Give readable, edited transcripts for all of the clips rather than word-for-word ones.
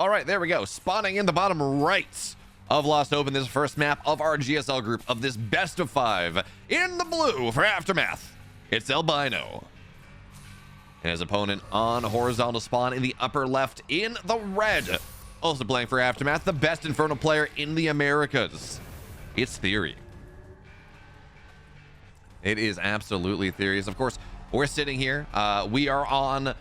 All right, there we go. Spawning in the bottom right of Lost Hope in this first map of our GSL group of this best of 5. In the blue for Aftermath, it's Albino. And his opponent on horizontal spawn in the upper left in the red. Also playing for Aftermath, the best Infernal player in the Americas. It's TheoRy. It is absolutely TheoRy. Of course, we're sitting here. We are on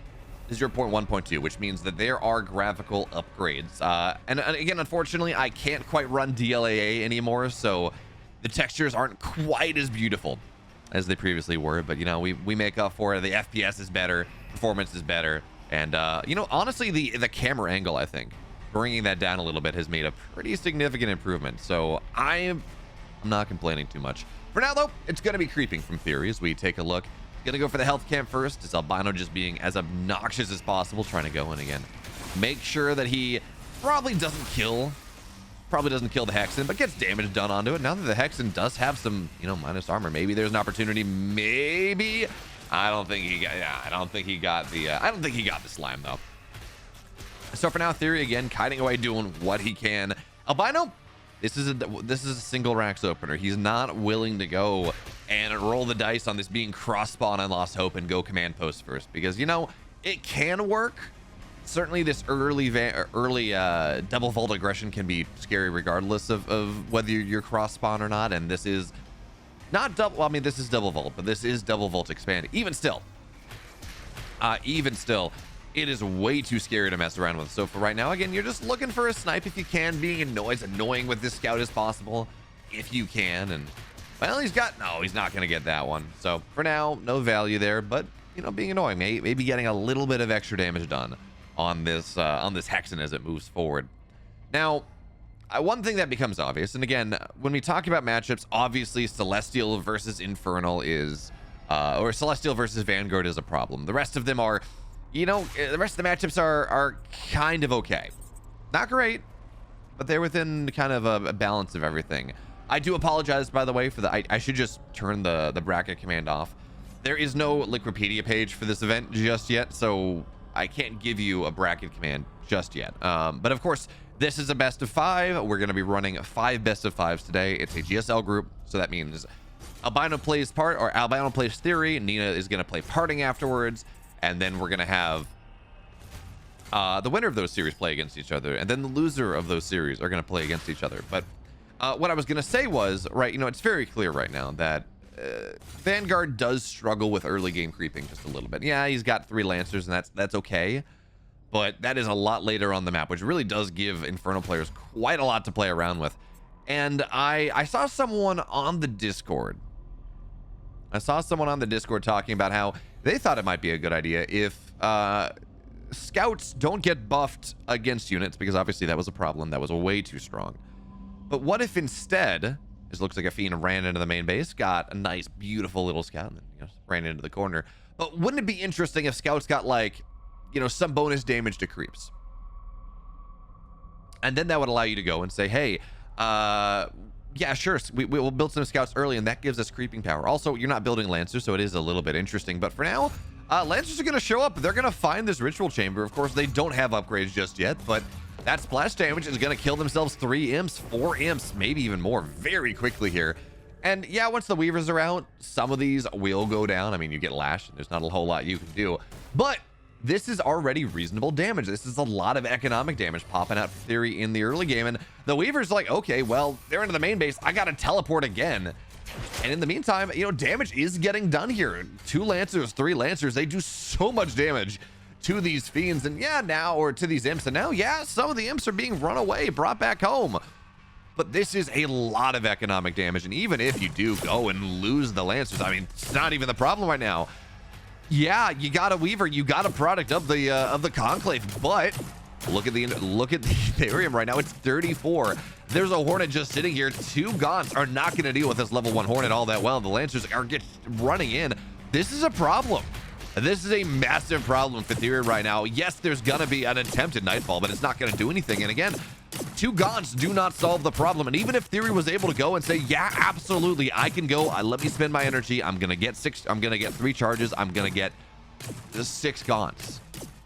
0.1.2, which means that there are graphical upgrades. And again, unfortunately, I can't quite run DLAA anymore, so the textures aren't quite as beautiful as they previously were. But, you know, we make up for it. The FPS is better, performance is better. And, you know, honestly, the camera angle, I think, bringing that down a little bit has made a pretty significant improvement. So I'm not complaining too much. For now, though, it's going to be creeping from TheoRy as we take a look. Gonna go for the health camp first. Is Albino just being as obnoxious as possible, trying to go in again. Make sure that he probably doesn't kill the Hexen, but gets damage done onto it. Now that the Hexen does have some, you know, minus armor, maybe there's an opportunity. Maybe. I don't think he got the slime though. So for now, TheoRy again kiting away, doing what he can. Albino, this is a single racks opener. He's not willing to go and roll the dice on this being cross spawn on Lost Hope and go command post first, because, you know, it can work. Certainly this early double vault aggression can be scary regardless of whether you're cross spawn or not. And this is not double, well, I mean, this is double vault, but this is double vault expand. Even still, it is way too scary to mess around with. So for right now, again, you're just looking for a snipe if you can, being as annoying with this scout as possible if you can. And well, he's not going to get that one. So for now, no value there, but, you know, being annoying, maybe getting a little bit of extra damage done on this Hexen as it moves forward. Now, one thing that becomes obvious, and again, when we talk about matchups, obviously Celestial versus Infernal is, or Celestial versus Vanguard is a problem. The rest of them are, you know, the rest of the matchups are kind of okay. Not great, but they're within kind of a balance of everything. I do apologize, by the way, for I should just turn the bracket command off. There is no Liquipedia page for this event just yet, so I can't give you a bracket command just yet. But of course, this is a best of 5. We're going to be running 5 best of 5s today. It's a GSL group, so that means Albino plays TheoRy. Nina is going to play Parting afterwards. And then we're going to have the winner of those series play against each other. And then the loser of those series are going to play against each other. But what I was going to say was, right, you know, it's very clear right now that Vanguard does struggle with early game creeping just a little bit. Yeah, he's got 3 Lancers, and that's okay. But that is a lot later on the map, which really does give Infernal players quite a lot to play around with. And I saw someone on the Discord. Talking about how they thought it might be a good idea if scouts don't get buffed against units, because obviously that was a problem. That was way too strong. But what if instead, this looks like a fiend ran into the main base, got a nice, beautiful little scout, and then, you know, ran into the corner. But wouldn't it be interesting if scouts got, like, you know, some bonus damage to creeps? And then that would allow you to go and say, hey, yeah, sure, we'll build some scouts early, and that gives us creeping power. Also, you're not building Lancers, so it is a little bit interesting. But for now, Lancers are going to show up. They're going to find this ritual chamber. Of course, they don't have upgrades just yet, but that splash damage is going to kill themselves 3 imps, 4 imps, maybe even more very quickly here. And yeah, once the Weavers are out, some of these will go down. I mean, you get lashed, and there's not a whole lot you can do. But this is already reasonable damage. This is a lot of economic damage popping out for TheoRy in the early game. And the Weaver's like, okay, well, they're into the main base. I got to teleport again. And in the meantime, you know, damage is getting done here. 2 Lancers, 3 Lancers, they do so much damage to these fiends. And yeah, now, or to these imps. And now, yeah, some of the imps are being run away, brought back home. But this is a lot of economic damage. And even if you do go and lose the Lancers, I mean, it's not even the problem right now. Yeah, you got a Weaver, you got a product of the Conclave, but look at the Ethereum right now. It's 34. There's a Hornet just sitting here. 2 Gaunts are not going to deal with this level 1 Hornet all that well. The Lancers are running in. This is a problem. This is a massive problem for TheoRy right now. Yes, there's going to be an attempted Nightfall, but it's not going to do anything. And again, 2 Gaunts do not solve the problem. And even if TheoRy was able to go and say, yeah, absolutely, I can go. Let me spend my energy. I'm going to get 3 charges. I'm going to get 6 Gaunts.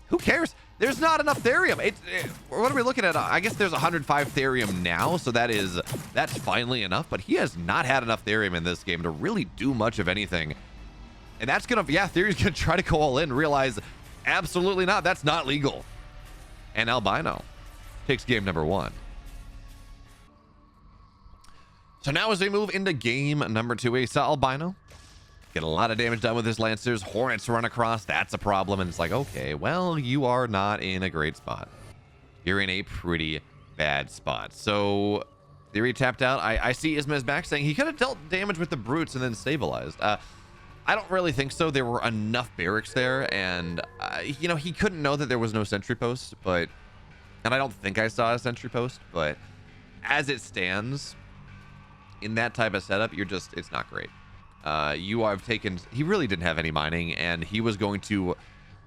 Who cares? there's not enough therium. What are we looking at? I guess there's 105 therium now, so that's finally enough, but he has not had enough therium in this game to really do much of anything. And that's gonna, yeah, Theory's gonna try to go all in, realize absolutely not, that's not legal. And Albino takes game number 1. So now as we move into game number 2, we saw Albino get a lot of damage done with his Lancers. Hornets run across, that's a problem. And it's like, okay, well, you are not in a great spot. You're in a pretty bad spot. So Theory tapped out. I see Isma's back saying he could have dealt damage with the brutes and then stabilized. I don't really think so. There were enough barracks there, and you know, he couldn't know that there was no sentry post, but, and I don't think I saw a sentry post, but as it stands in that type of setup, it's not great. He really didn't have any mining, and he was going to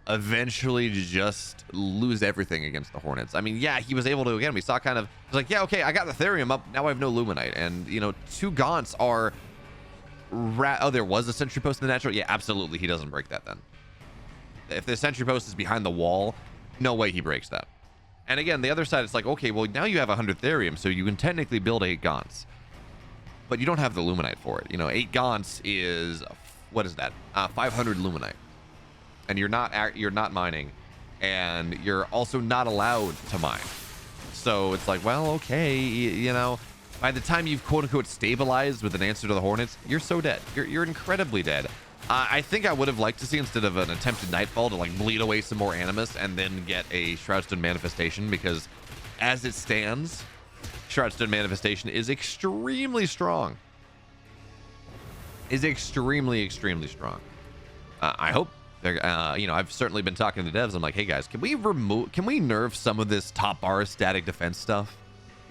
eventually just lose everything against the Hornets. I mean, yeah, he was able to, again, we saw kind of, it was like, yeah, okay, I got the therium up, now I have no luminite. And, you know, 2 gaunts are, oh, there was a sentry post in the natural? Yeah, absolutely, he doesn't break that then. If the sentry post is behind the wall, no way he breaks that. And again, the other side, it's like, okay, well, now you have 100 therium, so you can technically build 8 gaunts. But you don't have the luminite for it. You know, 8 gaunts is, what is that? 500 luminite. And you're not mining, and you're also not allowed to mine. So it's like, well, okay, you know, by the time you've quote unquote stabilized with an answer to the Hornets, you're so dead. You're incredibly dead. I think I would have liked to see, instead of an attempted Nightfall, to like bleed away some more Animus and then get a Shroudstone manifestation, because as it stands, Shroudstone manifestation is extremely strong. Extremely strong. I hope they're, you know, I've certainly been talking to devs. I'm like, hey guys, can we nerf some of this top bar static defense stuff?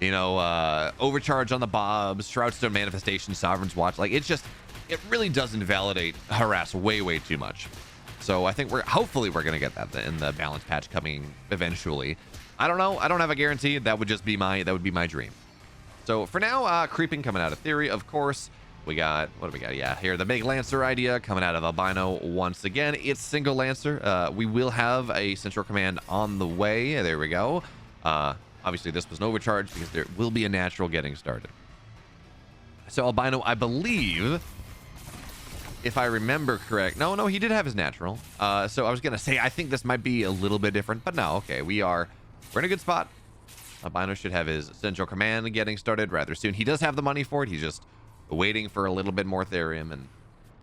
You know, overcharge on the Bobs, Shroudstone manifestation, Sovereign's Watch. Like, it really does invalidate harass way too much. So I think hopefully we're gonna get that in the balance patch coming eventually. I don't know. I don't have a guarantee. That would be my dream. So for now, creeping coming out of Theory, of course. We got, what do we got? Yeah, here, the big Lancer idea coming out of Albino once again. It's single Lancer. We will have a Central Command on the way. There we go. Obviously, this was an overcharge because there will be a natural getting started. So Albino, I believe, if I remember correct, no, he did have his natural. So I was going to say, I think this might be a little bit different, but no, okay, we're in a good spot. Albino should have his Central Command getting started rather soon. He does have the money for it. He's just waiting for a little bit more therium, and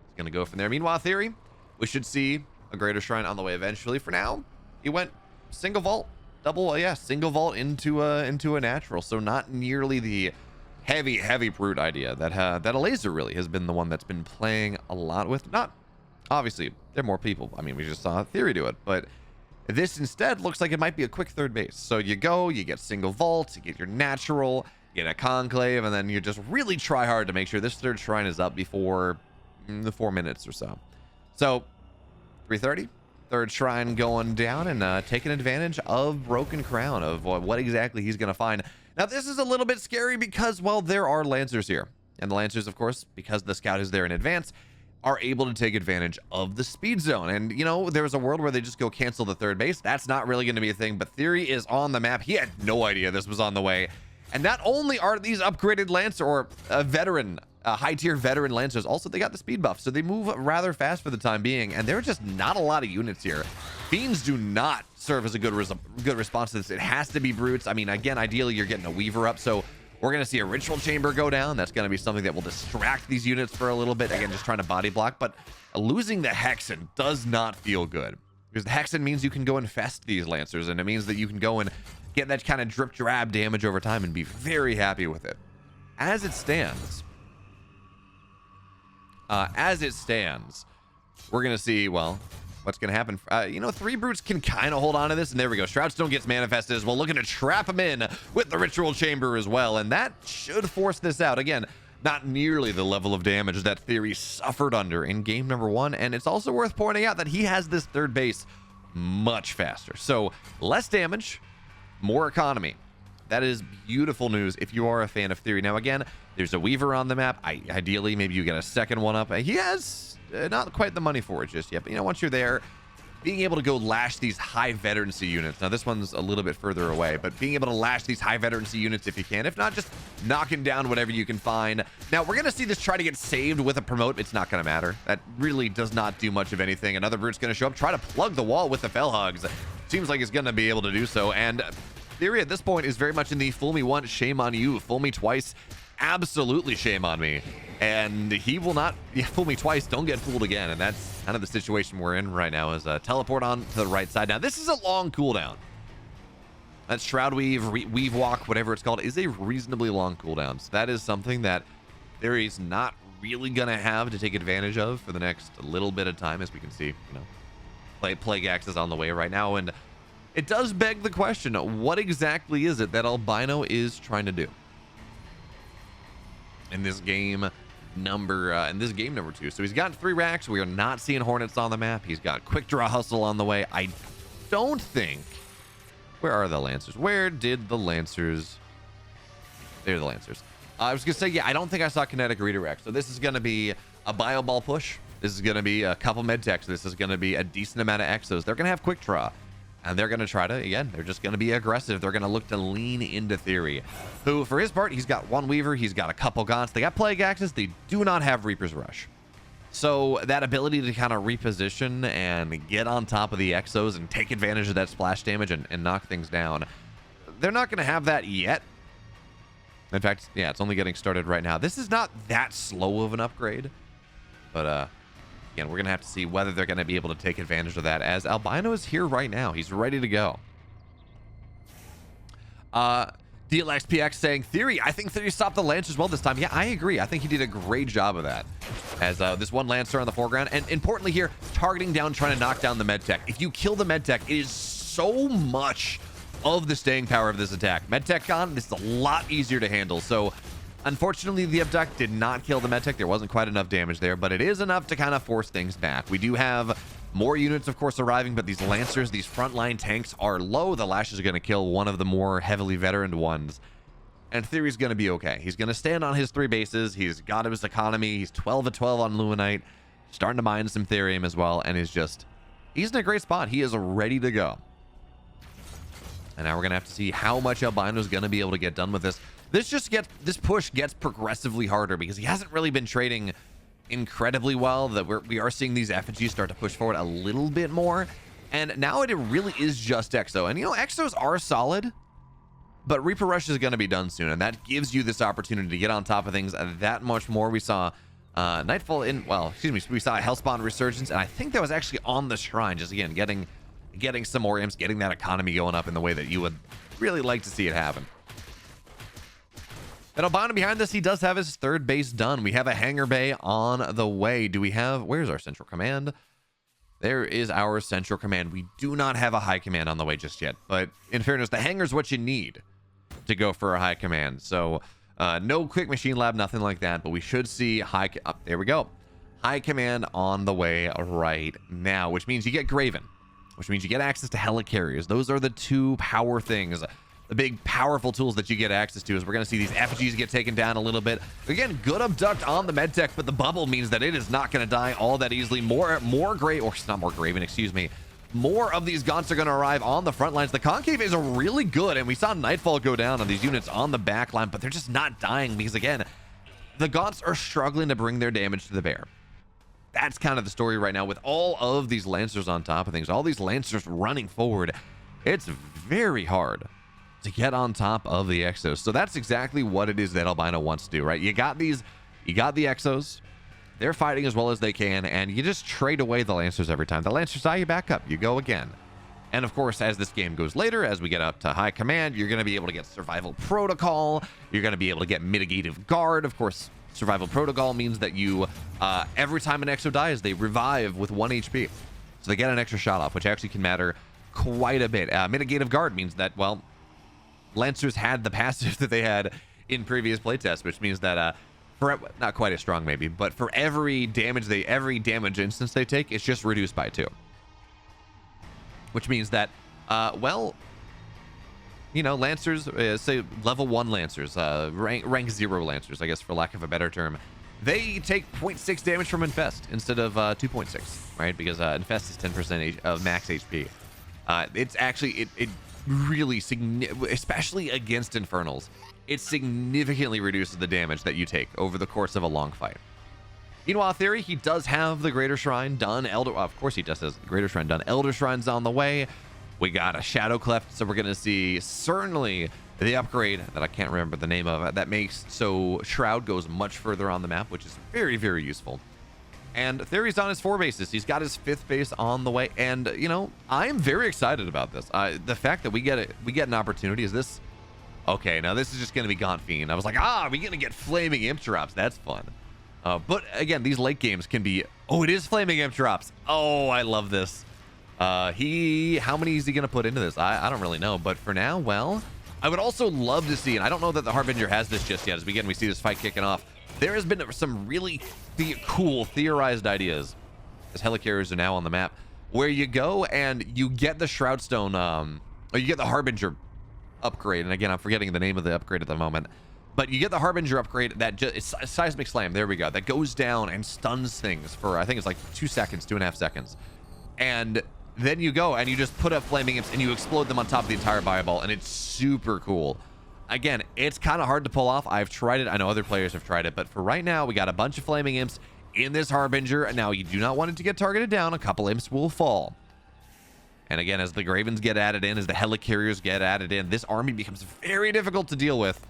he's going to go from there. Meanwhile, Theory, we should see a Greater Shrine on the way eventually. For now, he went single vault, single vault into a natural. So not nearly the heavy brute idea that a laser really has been the one that's been playing a lot with. Not, obviously, there are more people. I mean, we just saw Theory do it, but this instead looks like it might be a quick third base. So you get single vault, you get your natural, get a conclave, and then you just really try hard to make sure this third shrine is up before the 4 minutes or so. So 3:30, third shrine going down, and taking advantage of Broken Crown, of what exactly he's going to find. Now this is a little bit scary because, well, there are Lancers here, and the Lancers, of course, because the scout is there in advance, are able to take advantage of the speed zone. And you know, there's a world where they just go cancel the third base. That's not really going to be a thing, but Theory is on the map. He had no idea this was on the way. And not only are these upgraded Lancer, or veteran, high-tier veteran Lancers, also they got the speed buff, so they move rather fast for the time being, and there are just not a lot of units here. Fiends do not serve as a good response to this. It has to be brutes. I mean, again, ideally you're getting a Weaver up, so we're going to see a Ritual Chamber go down. That's going to be something that will distract these units for a little bit. Again, just trying to body block, but losing the Hexen does not feel good, because the Hexen means you can go infest these Lancers, and it means that you can go and get that kind of drip drab damage over time and be very happy with it. As it stands, we're gonna see, well, what's gonna happen. You know, 3 brutes can kind of hold on to this, and there we go. Shroudstone gets manifested as well, looking to trap him in with the Ritual Chamber as well, and that should force this out. Again, not nearly the level of damage that Theory suffered under in game number 1, and it's also worth pointing out that he has this third base much faster. So less damage, more economy. That is beautiful news if you are a fan of Theory. Now, again, there's a Weaver on the map. Ideally, maybe you get a second one up. He has not quite the money for it just yet, but you know, once you're there, being able to go lash these high veterancy units. Now this one's a little bit further away, but being able to lash these high veterancy units if you can. If not, just knocking down whatever you can find. Now we're gonna see this try to get saved with a promote. It's not gonna matter. That really does not do much of anything. Another brute's gonna show up, try to plug the wall with the fell hugs. Seems like he's gonna be able to do so. And TheoRy at this point is very much in the fool me once, shame on you. Fool me twice, absolutely shame on me. And he will not fool me twice, don't get fooled again. And that's kind of the situation we're in right now, is teleport on to the right side. Now this is a long cooldown. That Shroud Weave, Weave Walk, whatever it's called, is a reasonably long cooldown. So that is something that TheoRy's not really gonna have to take advantage of for the next little bit of time. As we can see, you know, Plague Axe is on the way right now, and it does beg the question, what exactly is it that Albino is trying to do in this game number 2? So he's got 3 racks. We are not seeing Hornets on the map. He's got Quick Draw Hustle on the way. I don't think, where are the Lancers? Where did the Lancers? There are the Lancers. I was gonna say, yeah, I don't think I saw Kinetic Redirect. So this is gonna be a Bio Ball push. This is gonna be a couple med techs. This is gonna be a decent amount of exos. They're gonna have Quick Draw, and they're gonna try to, again, they're just gonna be aggressive. They're gonna look to lean into TheoRy, who for his part, he's got 1 Weaver, he's got a couple Gaunts, they got Plague Axes, they do not have Reaper's Rush. So that ability to kind of reposition and get on top of the exos and take advantage of that splash damage and knock things down, they're not gonna have that yet. In fact, yeah, it's only getting started right now. This is not that slow of an upgrade, but again, we're gonna have to see whether they're gonna be able to take advantage of that, as Albino is here right now. He's ready to go. DLXPX saying, TheoRy, I think TheoRy stopped the Lancers well this time. Yeah, I agree. I think he did a great job of that. As this one Lancer on the foreground, and importantly here, targeting down, trying to knock down the Medtech. If you kill the Medtech, it is so much of the staying power of this attack. Medtech gone, this is a lot easier to handle. So unfortunately, the Abduct did not kill the Medtech. There wasn't quite enough damage there, but it is enough to kind of force things back. We do have more units, of course, arriving, but these Lancers, these frontline tanks are low. The Lashes are going to kill one of the more heavily veteraned ones. And TheoRy's going to be okay. He's going to stand on his 3 bases. He's got his economy. He's 12 of 12 on Luminite. Starting to mine some Therium as well, and he's in a great spot. He is ready to go. And now we're going to have to see how much Albino's going to be able to get done with this. This push gets progressively harder because he hasn't really been trading incredibly well. That we are seeing these effigies start to push forward a little bit more, and now it really is just Exo. And you know, Exos are solid, but Reaper Rush is going to be done soon, and that gives you this opportunity to get on top of things that much more. We saw Nightfall we saw Hellspawn Resurgence, and I think that was actually on the Shrine, just again getting some more imps, getting that economy going up in the way that you would really like to see it happen. And Albino behind this, he does have his 3rd base done. We have a hangar bay on the way. Where's our central command? There is our central command. We do not have a high command on the way just yet, but in fairness, the hangar's what you need to go for a high command. So no quick machine lab, nothing like that, but we should see there we go. High command on the way right now, which means you get Graven, which means you get access to helicarriers. Those are the 2 power things. The big powerful tools that you get access to, is we're going to see these effigies get taken down a little bit. Again, good Abduct on the Medtech, but the bubble means that it is not going to die all that easily. More Graven, excuse me. More of these Gaunts are going to arrive on the front lines. The Concave is really good, and we saw Nightfall go down on these units on the back line, but they're just not dying because, again, the Gaunts are struggling to bring their damage to the bear. That's kind of the story right now with all of these Lancers on top of things, all these Lancers running forward. It's very hard to get on top of the Exos. So that's exactly what it is that Albino wants to do, right? You got the Exos, they're fighting as well as they can, and you just trade away the Lancers every time. The Lancers die, you back up, you go again. And of course, as this game goes later, as we get up to high command, you're going to be able to get Survival Protocol, you're going to be able to get Mitigative Guard. Of course, Survival Protocol means that you, every time an Exo dies, they revive with 1 HP. So they get an extra shot off, which actually can matter quite a bit. Mitigative Guard means that, well, Lancers had the passive that they had in previous playtests, which means that for not quite as strong maybe, but for every damage instance they take, it's just reduced by 2. Which means that well, you know, Lancers, say level 1 Lancers, rank 0 Lancers, I guess, for lack of a better term, they take 0.6 damage from Infest instead of 2.6, right? Because Infest is 10% of max HP. It's actually, it really, especially against Infernals, it significantly reduces the damage that you take over the course of a long fight. Meanwhile, TheoRy, he does have the Greater Shrine done. Of course, he just has the Greater Shrine done. Elder Shrine's on the way. We got a Shadow Cleft, so we're going to see certainly the upgrade that I can't remember the name of, that makes so Shroud goes much further on the map, which is very, very useful. And TheoRy's on his 4 bases. He's got his 5th base on the way, and you know, I'm very excited about this. The fact that we get an opportunity. Is this okay? Now this is just going to be Gaunt Fiend. I was like, we're going to get Flaming Imp drops. That's fun. But again, these late games can be. Oh, it is Flaming Imp drops. Oh, I love this. How many is he going to put into this? I don't really know, but for now, well, I would also love to see, and I don't know that the Harbinger has this just yet, as we see this fight kicking off. There has been some really cool theorized ideas, as helicarriers are now on the map, where you go and you get the Shroud Stone, or you get the Harbinger upgrade. And again, I'm forgetting the name of the upgrade at the moment, but you get the Harbinger upgrade that it's Seismic Slam. There we go. That goes down and stuns things for, I think it's like 2 seconds, 2.5 seconds. And then you go and you just put up Flaming Imps and you explode them on top of the entire Bioball, and it's super cool. Again, it's kind of hard to pull off. I've tried it. I know other players have tried it, but for right now, we got a bunch of Flaming Imps in this Harbinger. And now you do not want it to get targeted down. A couple Imps will fall. And again, as the Gravens get added in, as the Helicarriers get added in, this army becomes very difficult to deal with.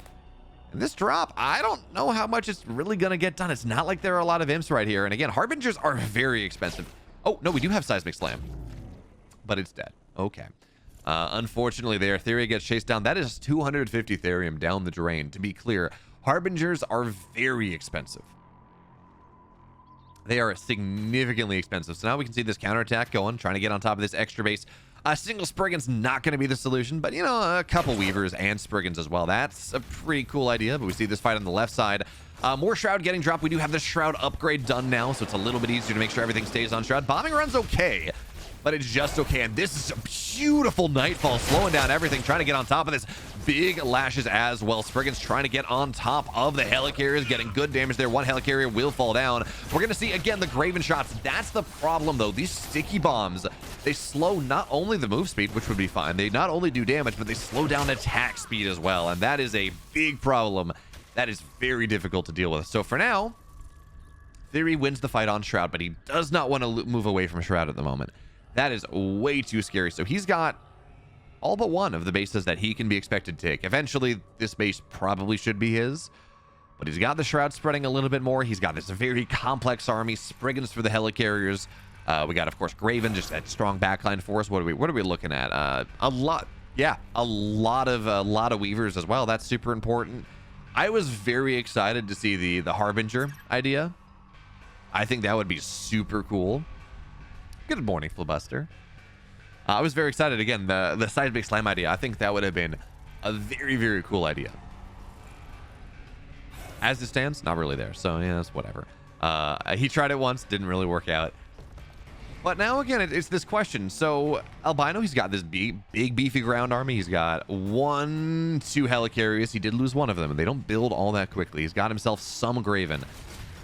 And this drop, I don't know how much it's really going to get done. It's not like there are a lot of Imps right here. And again, Harbingers are very expensive. Oh, no, we do have Seismic Slam, but it's dead. Okay. Unfortunately there, TheoRy gets chased down. That is 250 Therium down the drain. To be clear, Harbingers are very expensive. They are significantly expensive. So now we can see this counterattack going, trying to get on top of this extra base. A single Spriggan's not going to be the solution, but, you know, a couple Weavers and Spriggans as well. That's a pretty cool idea, but we see this fight on the left side. More Shroud getting dropped. We do have the Shroud upgrade done now, so it's a little bit easier to make sure everything stays on Shroud. Bombing run's okay, but it's just okay. And this is a beautiful Nightfall, slowing down everything, trying to get on top of this. Big lashes as well. Spriggan's trying to get on top of the Helicarriers, getting good damage there. One Helicarrier will fall down. We're going to see, again, the Graven shots. That's the problem, though. These sticky bombs, they slow not only the move speed, which would be fine. They not only do damage, but they slow down attack speed as well. And that is a big problem. That is very difficult to deal with. So for now, TheoRy wins the fight on Shroud, but he does not want to move away from Shroud at the moment. That is way too scary. So he's got all but one of the bases that he can be expected to take. Eventually, this base probably should be his, but he's got the Shroud spreading a little bit more. He's got this very complex army. Spriggans for the Helicarriers. We got, of course, Graven, just that strong backline for us. What are we looking at? A lot. Yeah, a lot of Weavers as well. That's super important. I was very excited to see the Harbinger idea. I think that would be super cool. Good morning, Filibuster. I was very excited. Again, the Seismic Slam idea, I think that would have been a very, very cool idea. As it stands, not really there. So, yeah, that's whatever. He tried it once, didn't really work out. But now, again, it's this question. So, Albino, he's got this big, beefy ground army. He's got 2 Helicarriers. He did lose one of them, and they don't build all that quickly. He's got himself some Graven.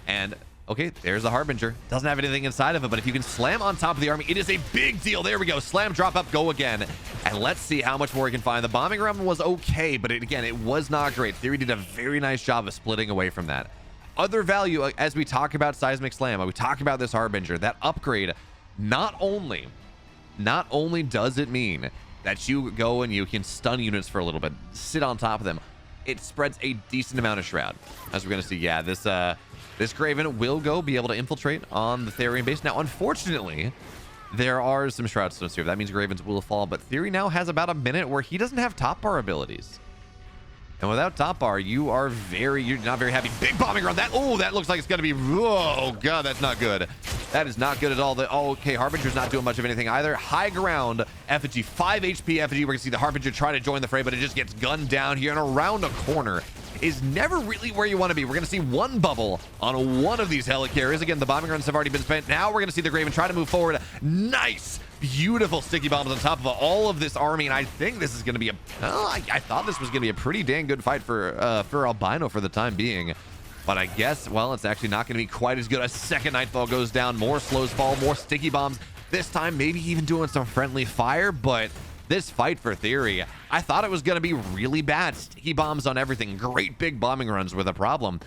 And okay, there's the Harbinger. Doesn't have anything inside of it, but if you can slam on top of the army, it is a big deal. There we go. Slam, drop up, go again. And let's see how much more he can find. The bombing run was okay, but again, it was not great. TheoRy did a very nice job of splitting away from that. Other value, as we talk about Seismic Slam, we talk about this Harbinger, that upgrade, not only does it mean that you go and you can stun units for a little bit, sit on top of them, it spreads a decent amount of Shroud. As we're going to see, yeah, this Graven will be able to infiltrate on the Therian base. Now, unfortunately, there are some Shroud Stones here. That means Gravens will fall, but TheoRy now has about a minute where he doesn't have top bar abilities. And without top bar, you're not very happy. Big bombing run. That looks like it's going to be, oh god, that's not good. That is not good at all. Okay, Harbinger's not doing much of anything either. High ground, effigy, 5 HP effigy. We're going to see the Harbinger try to join the fray, but it just gets gunned down here and around a corner. Is never really where you want to be. We're going to see one bubble on one of these Helicarriers. Again, the bombing runs have already been spent. Now we're going to see the Graven try to move forward. Nice, beautiful sticky bombs on top of all of this army, and I think this is going to be I thought this was going to be a pretty dang good fight for Albino for the time being. But I guess, well, it's actually not going to be quite as good. A second Nightfall goes down, more slows fall, more sticky bombs. This time, maybe even doing some friendly fire, but this fight for TheoRy, I thought it was going to be really bad. Sticky bombs on everything. Great big bombing runs with a problem.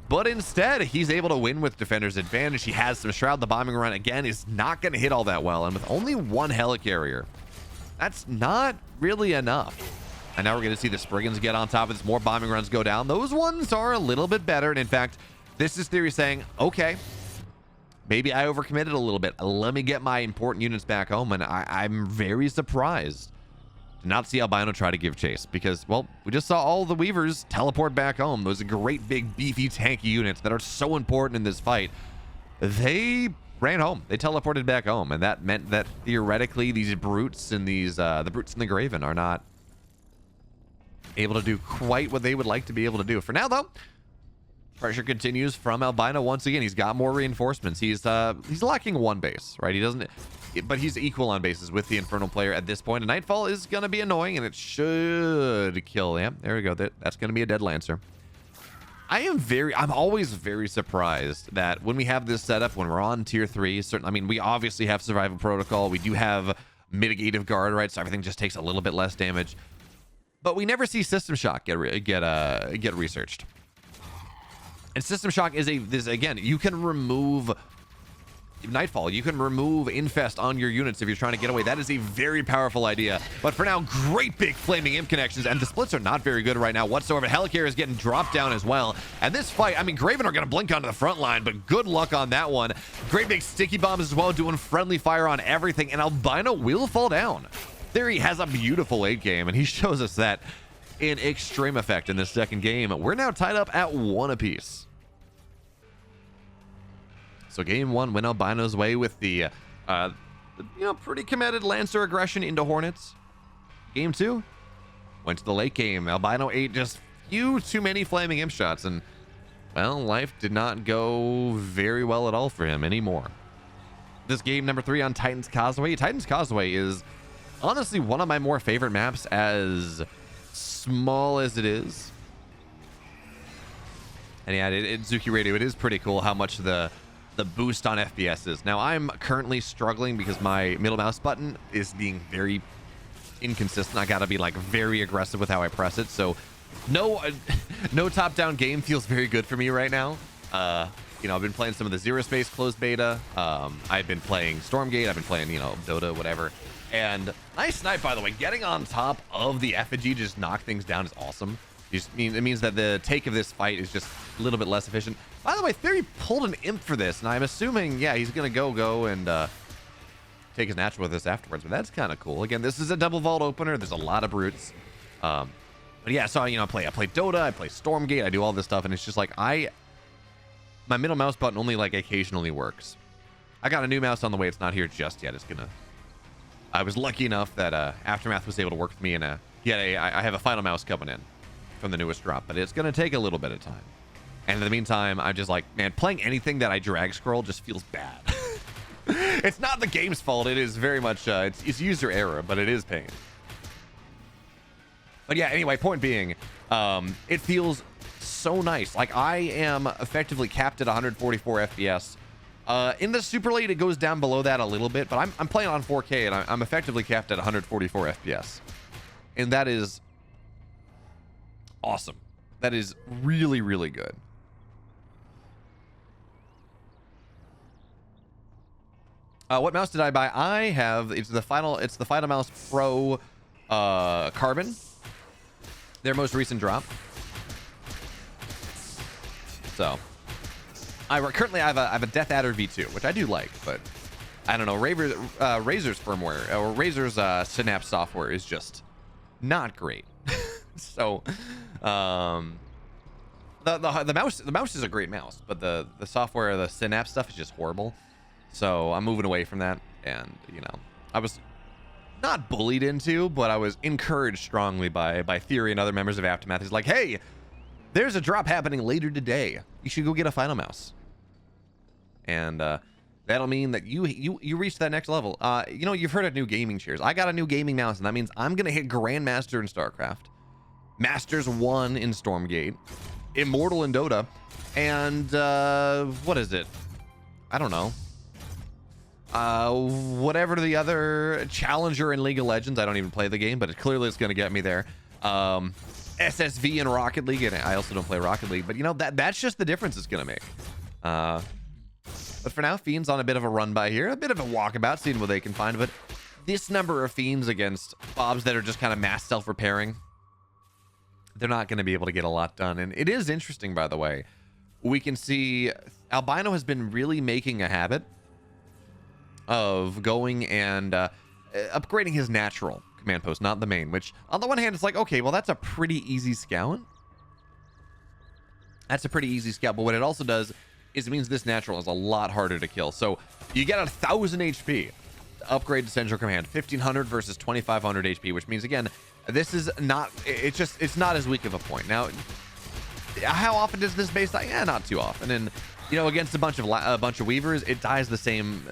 But instead, he's able to win with Defender's advantage. He has some Shroud. The bombing run, again, is not going to hit all that well. And with only one helicarrier, that's not really enough. And now we're going to see the Spriggans get on top of this. More bombing runs go down. Those ones are a little bit better. And in fact, this is TheoRy saying, okay, maybe I overcommitted a little bit. Let me get my important units back home. And I'm very surprised to not see Albino try to give chase. Because, well, we just saw all the Weavers teleport back home. Those are great, big, beefy, tanky units that are so important in this fight. They ran home. They teleported back home. And that meant that theoretically these brutes and these, the brutes in the Graven are not able to do quite what they would like to be able to do. For now, though, pressure continues from Albino once again. He's got more reinforcements. He's lacking one base, right? He doesn't, but he's equal on bases with the Infernal player at this point. A Nightfall is going to be annoying, and it should kill him. There we go. That's going to be a dead Lancer. I'm always very surprised that when we have this setup, when we're on tier 3, I mean, we obviously have survival protocol. We do have mitigative guard, right? So everything just takes a little bit less damage. But we never see System Shock get researched. And System Shock is again, you can remove Nightfall, you can remove Infest on your units if you're trying to get away. That is a very powerful idea. But for now, great big Flaming Imp connections, and the splits are not very good right now whatsoever. Helicarrier is getting dropped down as well. And this fight, I mean, Graven are going to blink onto the front line, but good luck on that one. Great big sticky bombs as well, doing friendly fire on everything, and Albino will fall down. TheoRy has a beautiful late game, and he shows us that in extreme effect in this second game. We're now tied up at 1 apiece. So game 1 went Albino's way with the pretty committed Lancer aggression into Hornets. Game 2 went to the late game. Albino ate just few too many Flaming Imp shots, and, well, life did not go very well at all for him anymore. This game number 3 on Titan's Causeway. Titan's Causeway is honestly one of my more favorite maps, as small as it is. And yeah, Zuki Radio, it is pretty cool how much the boost on FPS is. Now, I'm currently struggling because my middle mouse button is being very inconsistent. I gotta be like very aggressive with how I press it. So no top-down game feels very good for me right now. I've been playing some of the Zero Space closed beta. I've been playing Stormgate. I've been playing, Dota, whatever. And nice snipe, by the way. Getting on top of the effigy, just knock things down, is awesome. It means that the take of this fight is just a little bit less efficient. By the way, TheoRy pulled an imp for this, and I'm assuming, yeah, he's going to go and take his natural with this afterwards. But that's kind of cool. Again, this is a double vault opener. There's a lot of brutes. But yeah, so, I play Dota, I play Stormgate, I do all this stuff, and it's just like, my middle mouse button only, like, occasionally works. I got a new mouse on the way. It's not here just yet. I was lucky enough that Aftermath was able to work with me, and I have a final mouse coming in from the newest drop, but it's going to take a little bit of time. And in the meantime, I'm just like, man, playing anything that I drag scroll just feels bad. It's not the game's fault. It is very much, it's user error, but it is pain. But yeah, anyway, point being, it feels so nice. Like, I am effectively capped at 144 FPS. In the super late, it goes down below that a little bit, but I'm playing on 4K, and I'm effectively capped at 144 FPS. And that is awesome. That is really, really good. What mouse did I buy? I have, it's the Final Mouse Pro Carbon. Their most recent drop. So I have a Death Adder V2, which I do like, but I don't know. Razer's firmware, or Razer's Synapse software is just not great. So the mouse is a great mouse, but the software, the Synapse stuff, is just horrible. So I'm moving away from that, and I was not bullied into, but I was encouraged strongly by TheoRy and other members of Aftermath. He's like, hey, there's a drop happening later today. You should go get a final mouse. And that'll mean that you reach that next level. You've heard of new gaming chairs. I got a new gaming mouse, and that means I'm gonna hit Grandmaster in StarCraft, Masters 1 in Stormgate, Immortal in Dota, And what is it? I don't know. Whatever the other challenger in League of Legends. I don't even play the game, but it clearly is going to get me there. SSV in Rocket League, and I also don't play Rocket League, but you know, that's just the difference it's going to make. But for now, Fiend's on a bit of a run by here, a bit of a walkabout, seeing what they can find. But this number of Fiends against Bobs that are just kind of mass self-repairing, they're not going to be able to get a lot done. And it is interesting, by the way. We can see Albino has been really making a habit of going and upgrading his natural command post, not the main, which on the one hand, it's like, okay, well, that's a pretty easy scout. That's a pretty easy scout. But what it also does is it means this natural is a lot harder to kill. So you get 1,000 HP to upgrade to Central Command, 1,500 versus 2,500 HP, which means, again, this is not, it's not as weak of a point. Now, how often does this base die? Yeah, not too often. And, you know, against a bunch of weavers, it dies the same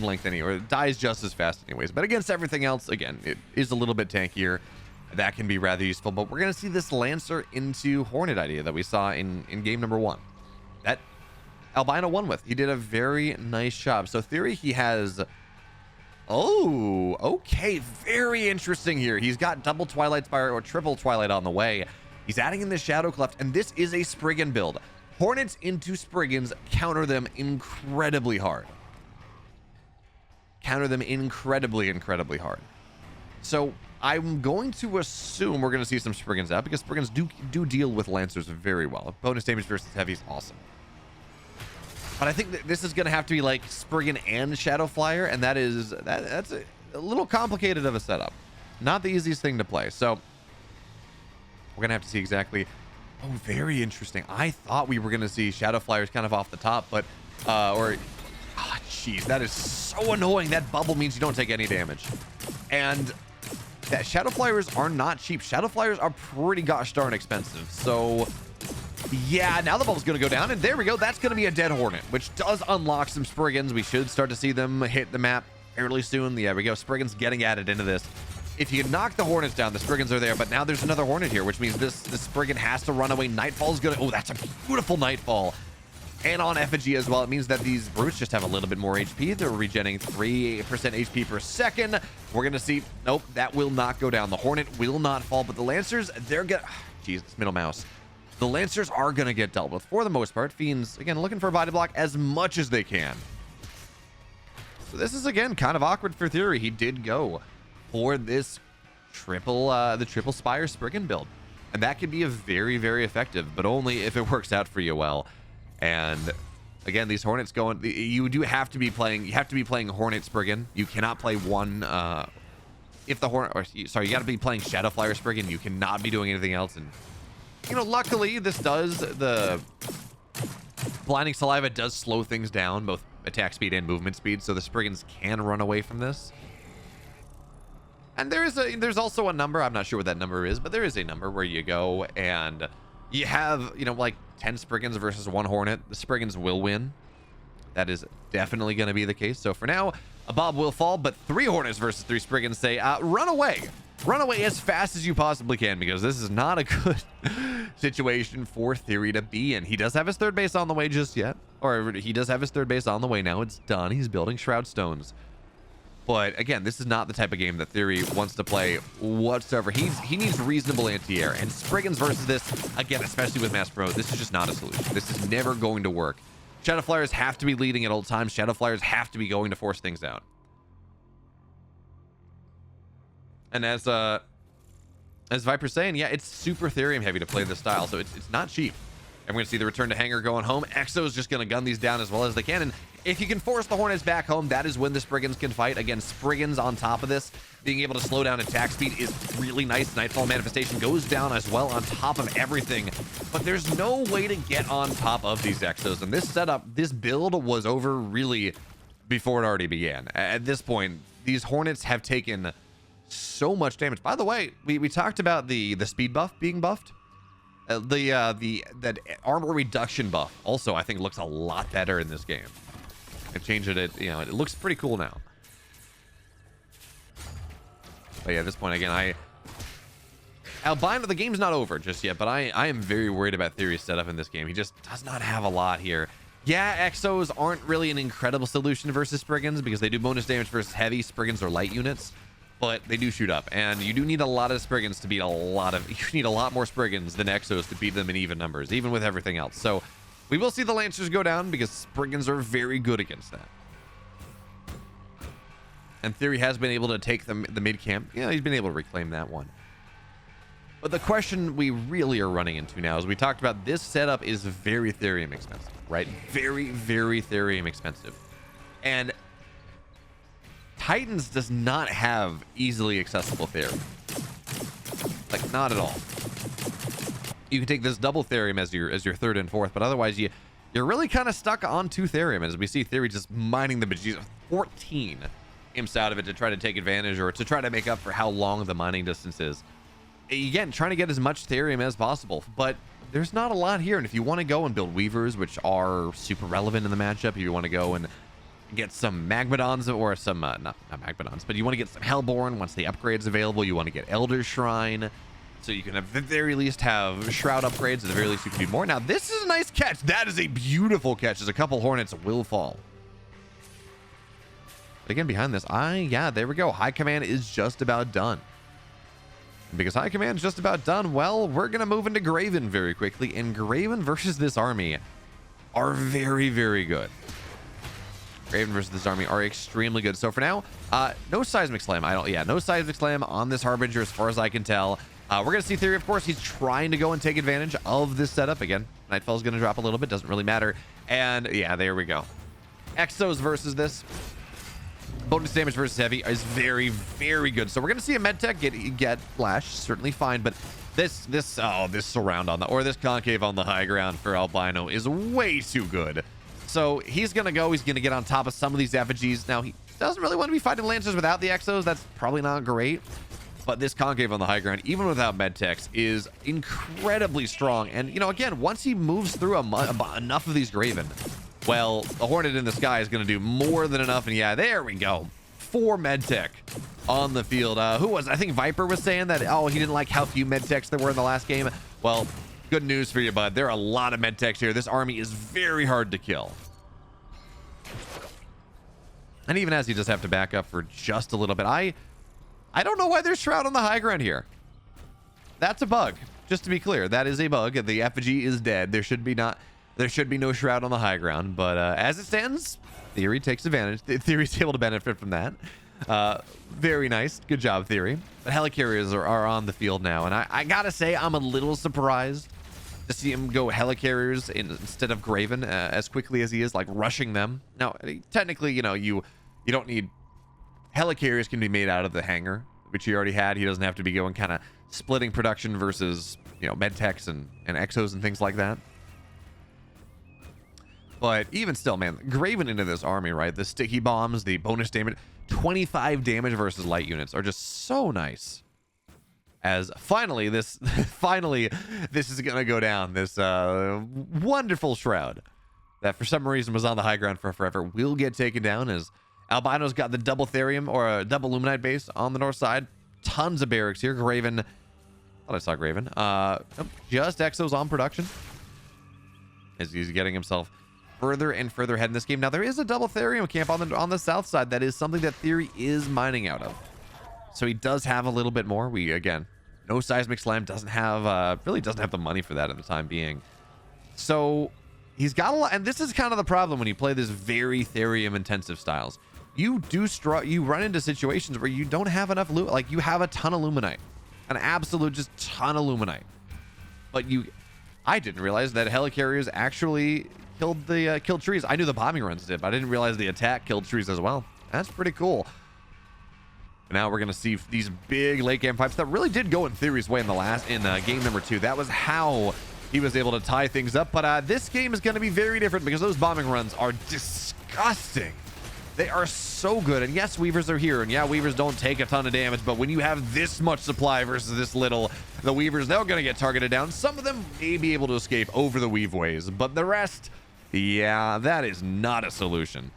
length anyway, or it dies just as fast anyways. But against everything else, again, it is a little bit tankier. That can be rather useful. But we're going to see this Lancer into Hornet idea that we saw in game number 1. That Albino won with. He did a very nice job. So TheoRy, he has... Oh, okay. Very interesting here. He's got double Twilight Spire or triple Twilight on the way. He's adding in the Shadow Cleft, and this is a Spriggan build. Hornets into Spriggans, counter them incredibly hard. Counter them incredibly hard. So I'm going to assume we're going to see some Spriggans out, because Spriggans do deal with Lancers very well. Bonus damage versus heavy is awesome. But I think that this is going to have to be like Spriggan and Shadow Flyer, and that's a little complicated of a setup. Not the easiest thing to play. So we're going to have to see exactly. Oh, very interesting. I thought we were going to see Shadow Flyers kind of off the top, but jeez, that is so annoying. That bubble means you don't take any damage. And that Shadow Flyers are not cheap. Shadow Flyers are pretty gosh darn expensive. So yeah, now the bubble's going to go down, and there we go. That's going to be a dead Hornet, which does unlock some Spriggans. We should start to see them hit the map fairly soon. Yeah, we go. Spriggans getting added into this. If you knock the Hornets down, the Spriggans are there, but now there's another Hornet here, which means this Spriggan has to run away. Nightfall's going to... Oh, that's a beautiful Nightfall. And on effigy as well. It means that these brutes just have a little bit more HP. They're regenerating 3% HP per second. We're going to see... Nope, that will not go down. The Hornet will not fall, but the Lancers, they're going to... Jeez, it's middle mouse. The Lancers are going to get dealt with for the most part. Fiends, again, looking for a body block as much as they can. So this is, again, kind of awkward for TheoRy. He did go for this the triple Spire Spriggan build. And that can be a very, very effective, but only if it works out for you well. And again, these Hornets going, you have to be playing Hornet Spriggan. You cannot play one, if the Hornet, or sorry, you got to be playing Shadow Flyer Spriggan. You cannot be doing anything else. And, you know, luckily this does, the Blinding Saliva does slow things down, both attack speed and movement speed. So the Spriggans can run away from this. And there's also a number, I'm not sure what that number is, but there is a number where you go and you have, you know, like 10 Spriggans versus 1 Hornet. The Spriggans will win. That is definitely going to be the case. So for now, a Bob will fall, but 3 Hornets versus 3 Spriggans say, run away. Run away as fast as you possibly can, because this is not a good situation for TheoRy to be in. He does have his third base on the way just yet. Or he does have his third base on the way now. It's done. He's building Shroud Stones. But again, this is not the type of game that TheoRy wants to play whatsoever. He needs reasonable anti-air. And Spriggans versus this, again, especially with Mass Pro, this is just not a solution. This is never going to work. Shadow Flyers have to be leading at all times. Shadow Flyers have to be going to force things out. And as Viper's saying, yeah, it's super Therium heavy to play this style, so it's not cheap. And we're going to see the return to Hangar going home. Exo's just going to gun these down as well as they can. And if you can force the Hornets back home, that is when the Spriggans can fight. Again, Spriggans on top of this, being able to slow down attack speed is really nice. Nightfall Manifestation goes down as well on top of everything. But there's no way to get on top of these Exos. And this setup, this build was over really before it already began. At this point, these Hornets have taken so much damage. By the way, we talked about the speed buff being buffed. That armor reduction buff also, I think, looks a lot better in this game. I've changed it. You know, it looks pretty cool now. But yeah, at this point, again, Albino, the game's not over just yet, but I am very worried about TheoRy's setup in this game. He just does not have a lot here. Yeah, Exos aren't really an incredible solution versus Spriggans because they do bonus damage versus heavy Spriggans or light units, but they do shoot up, and you do need a lot of Spriggans to beat a lot of... You need a lot more Spriggans than Exos to beat them in even numbers, even with everything else. So we will see the Lancers go down because Spriggans are very good against that. And TheoRy has been able to take the mid camp. Yeah, he's been able to reclaim that one. But the question we really are running into now is we talked about this setup is very Therium expensive, right? Very, very Therium expensive. And Titans does not have easily accessible Therium. Like, not at all. You can take this double Therium as your third and fourth, but otherwise you're really kind of stuck on 2 Therium, as we see TheoRy just mining the bejesus 14 imps out of it to try to take advantage or to try to make up for how long the mining distance is. Again, trying to get as much Therium as possible, but there's not a lot here. And if you want to go and build Weavers, which are super relevant in the matchup, if you want to go and get some Magmadons or some, not Magmadons, but you want to get some Hellborn once the upgrade's available, you want to get Elder Shrine, so you can at the very least have Shroud upgrades, at the very least you can do more. Now, this is a nice catch. That is a beautiful catch. There's a couple Hornets will fall. But again, behind this, yeah, there we go. High Command is just about done. Because High Command is just about done, well, we're going to move into Graven very quickly. And Graven versus this army are very, very good. Graven versus this army are extremely good. So for now, no Seismic Slam. No Seismic Slam on this Harbinger as far as I can tell. We're going to see TheoRy, of course. He's trying to go and take advantage of this setup. Again, Nightfall is going to drop a little bit. Doesn't really matter. And yeah, there we go. Exos versus this. Bonus damage versus heavy is very, very good. So we're going to see a Medtech get flash, certainly fine, but this surround on the, or this concave on the high ground for Albino is way too good. So he's going to get on top of some of these effigies. Now, he doesn't really want to be fighting Lancers without the Exos. That's probably not great. But this concave on the high ground, even without Medtechs, is incredibly strong. And, you know, again, once he moves through enough of these Graven, well, the Hornet in the sky is going to do more than enough. And yeah, there we go. 4 Medtech on the field. I think Viper was saying that, oh, he didn't like how few Medtechs there were in the last game. Well, good news for you, bud. There are a lot of Medtechs here. This army is very hard to kill. And even as you just have to back up for just a little bit, I don't know why there's Shroud on the high ground here. That's a bug. Just to be clear, that is a bug. The effigy is dead. There should be no Shroud on the high ground, but as it stands, TheoRy takes advantage. TheoRy's able to benefit from that. Very nice. Good job, TheoRy. But Helicarriers are on the field now, and I gotta say, I'm a little surprised to see him go Helicarriers instead of Graven as quickly as he is, like rushing them. Now, technically, you know, you don't need... Helicarriers can be made out of the hangar, which he already had. He doesn't have to be going kind of splitting production versus, you know, Medtechs and Exos and things like that. But even still, man, Graven into this army, right? The sticky bombs, the bonus damage, 25 damage versus light units are just so nice. As finally this is gonna go down. This wonderful Shroud that for some reason was on the high ground for forever will get taken down as Albino's got the double Therium or a double Luminite base on the north side. Tons of barracks here. Graven, thought I saw Graven. Just Exos on production as he's getting himself further and further ahead in this game. Now there is a double Therium camp on the south side. That is something that TheoRy is mining out of. So he does have a little bit more. Again, no Seismic Slam, doesn't have really doesn't have the money for that at the time being. So he's got a lot, and this is kind of the problem when you play this very Therium intensive styles. You run into situations where you don't have enough loot. Like, you have a ton of Luminite, an absolute just ton of Luminite, but I didn't realize that Helicarriers actually killed trees. I knew the bombing runs did, but I didn't realize the attack killed trees as well. That's pretty cool. But now we're gonna see these big late game fights that really did go in TheoRy's way in game number 2. That was how he was able to tie things up. But this game is going to be very different because those bombing runs are disgusting. They are so good. And yes, Weavers are here. And yeah, Weavers don't take a ton of damage. But when you have this much supply versus this little, the Weavers, they're going to get targeted down. Some of them may be able to escape over the Weaveways. But the rest, yeah, that is not a solution.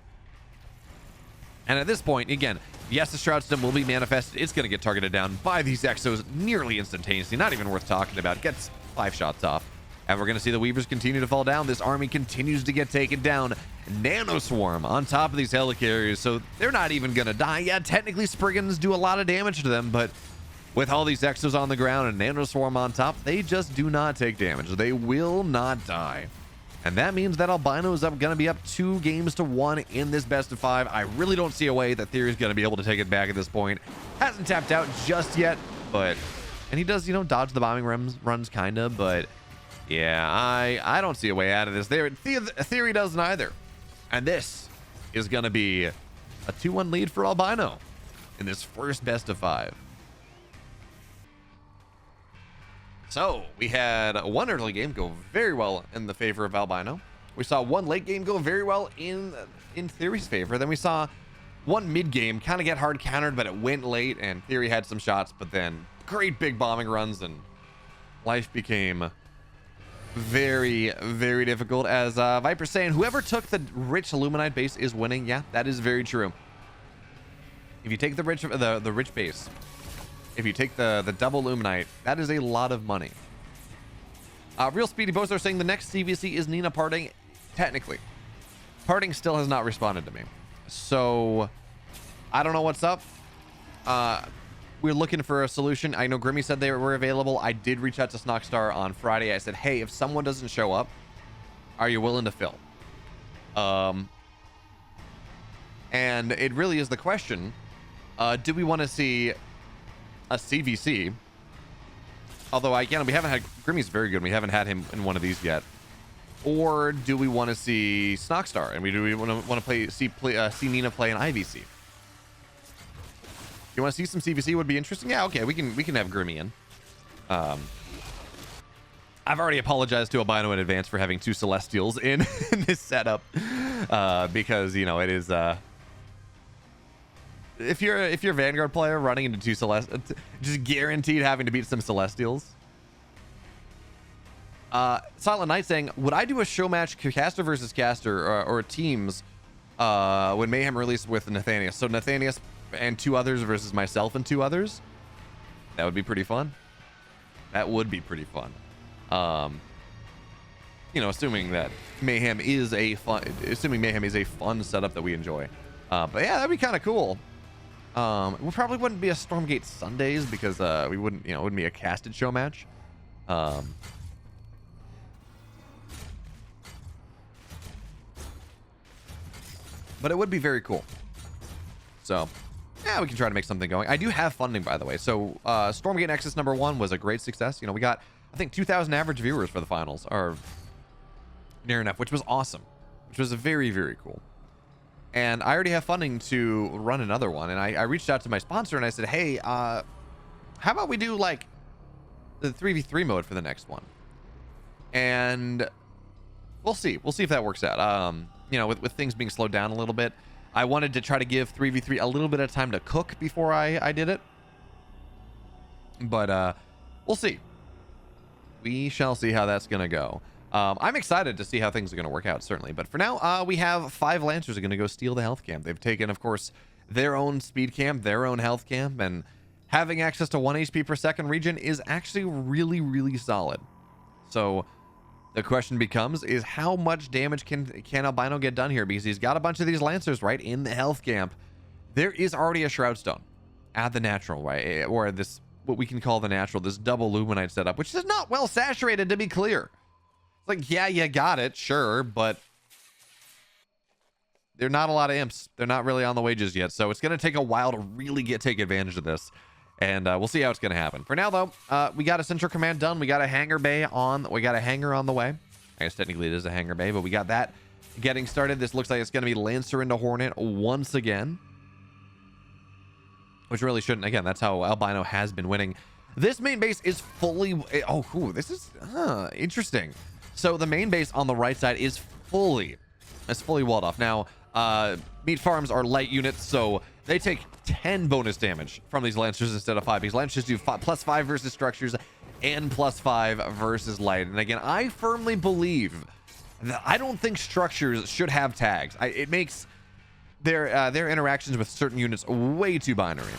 And at this point, again, yes, the Shroud Stone will be manifested. It's going to get targeted down by these Exos nearly instantaneously. Not even worth talking about. Gets 5 shots off. And we're going to see the Weavers continue to fall down. This army continues to get taken down. Nano Swarm on top of these helicarriers, so they're not even going to die. Yeah, technically Spriggans do a lot of damage to them, but with all these Exos on the ground and Nano Swarm on top, they just do not take damage. They will not die. And that means that Albino is going to be up 2-1 in this best of 5. I really don't see a way that TheoRy is going to be able to take it back at this point. Hasn't tapped out just yet, but... And he does, you know, dodge the bombing runs kind of, but... Yeah, I don't see a way out of this. TheoRy doesn't either. And this is going to be a 2-1 lead for Albino in this first best of 5. So we had one early game go very well in the favor of Albino. We saw one late game go very well in TheoRy's favor. Then we saw one mid game kind of get hard countered, but it went late and TheoRy had some shots, but then great big bombing runs and life became very, very difficult. As Viper's saying, whoever took the rich Illuminite base is winning. Yeah, that is very true. If you take the rich base, if you take the double Illuminite, that is a lot of money. Real Speedy Bows are saying the next CVC is Nina Parting. Technically, Parting still has not responded to me, so I don't know what's up. We're looking for a solution. I know Grimmy said they were available. I did reach out to Snockstar on Friday. I said, hey, if someone doesn't show up, are you willing to fill? And it really is the question. Do we want to see a CVC? Although, again, we haven't had... Grimmy's very good. We haven't had him in one of these yet. Or do we want to see Snockstar? And do we want to see Nina play an IVC? You want to see some CVC would be interesting? Yeah, okay, we can have Grimmy in. I've already apologized to Albino in advance for having 2 Celestials in this setup, because, you know, it is if you're a Vanguard player running into 2 Celestials, just guaranteed having to beat some Celestials. Silent Knight saying, would I do a show match caster versus caster or teams when Mayhem released with Nathanias? So Nathanias and 2 others versus myself and 2 others. That would be pretty fun. That would be pretty fun. You know, assuming Mayhem is a fun setup that we enjoy. But yeah, that'd be kind of cool. We probably wouldn't be a Stormgate Sundays because we wouldn't, you know, it wouldn't be a casted show match. But it would be very cool. So yeah, we can try to make something going. I do have funding, by the way. So Stormgate Nexus #1 was a great success. You know, we got, I think, 2,000 average viewers for the finals, or near enough, which was awesome, which was very, very cool. And I already have funding to run another one. And I reached out to my sponsor and I said, hey, how about we do like the 3v3 mode for the next one? And we'll see. We'll see if that works out. You know, with things being slowed down a little bit, I wanted to try to give 3v3 a little bit of time to cook before I did it. But we'll see. We shall see how that's going to go. I'm excited to see how things are going to work out, certainly. But for now, we have 5 Lancers are going to go steal the health camp. They've taken, of course, their own speed camp, their own health camp, and having access to 1 HP per second region is actually really, really solid. So the question becomes, is how much damage can Albino get done here? Because he's got a bunch of these Lancers, right, in the health camp. There is already a Shroud Stone at the natural, right? Or this, what we can call the natural, this double Luminite setup, which is not well saturated, to be clear. It's like, yeah, you got it, sure, but they're not a lot of imps. They're not really on the wages yet, so it's going to take a while to really take advantage of this. And we'll see how it's going to happen. For now, though, we got a Central Command done. We got a hangar bay on. We got a hangar on the way. I guess technically it is a hangar bay, but we got that getting started. This looks like it's going to be Lancer into Hornet once again, which really shouldn't. Again, that's how Albino has been winning. This main base is fully... Oh, ooh, this is interesting. So the main base on the right side is fully walled off. Now, meat farms are light units, so they take 10 bonus damage from these Lancers instead of 5. These Lancers do +5 versus structures and +5 versus light. And again, I firmly believe that I don't think structures should have tags. It makes their interactions with certain units way too binary.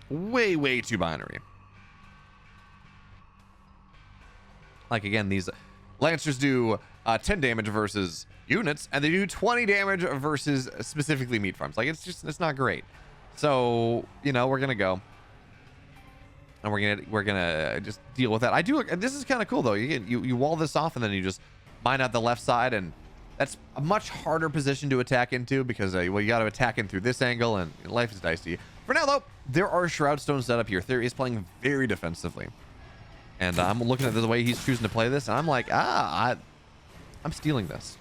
Way too binary. Like, again, these Lancers do 10 damage versus units, and they do 20 damage versus specifically meat farms. Like, it's not great. So, you know, we're gonna go, and we're gonna just deal with that. I do. This is kind of cool though. You wall this off, and then you just mine out the left side, and that's a much harder position to attack into because well, you got to attack in through this angle, and life is dicey. For now though, there are Shroud Stones set up here. TheoRy is playing very defensively. And I'm looking at the way he's choosing to play this, and I'm like, I'm stealing this.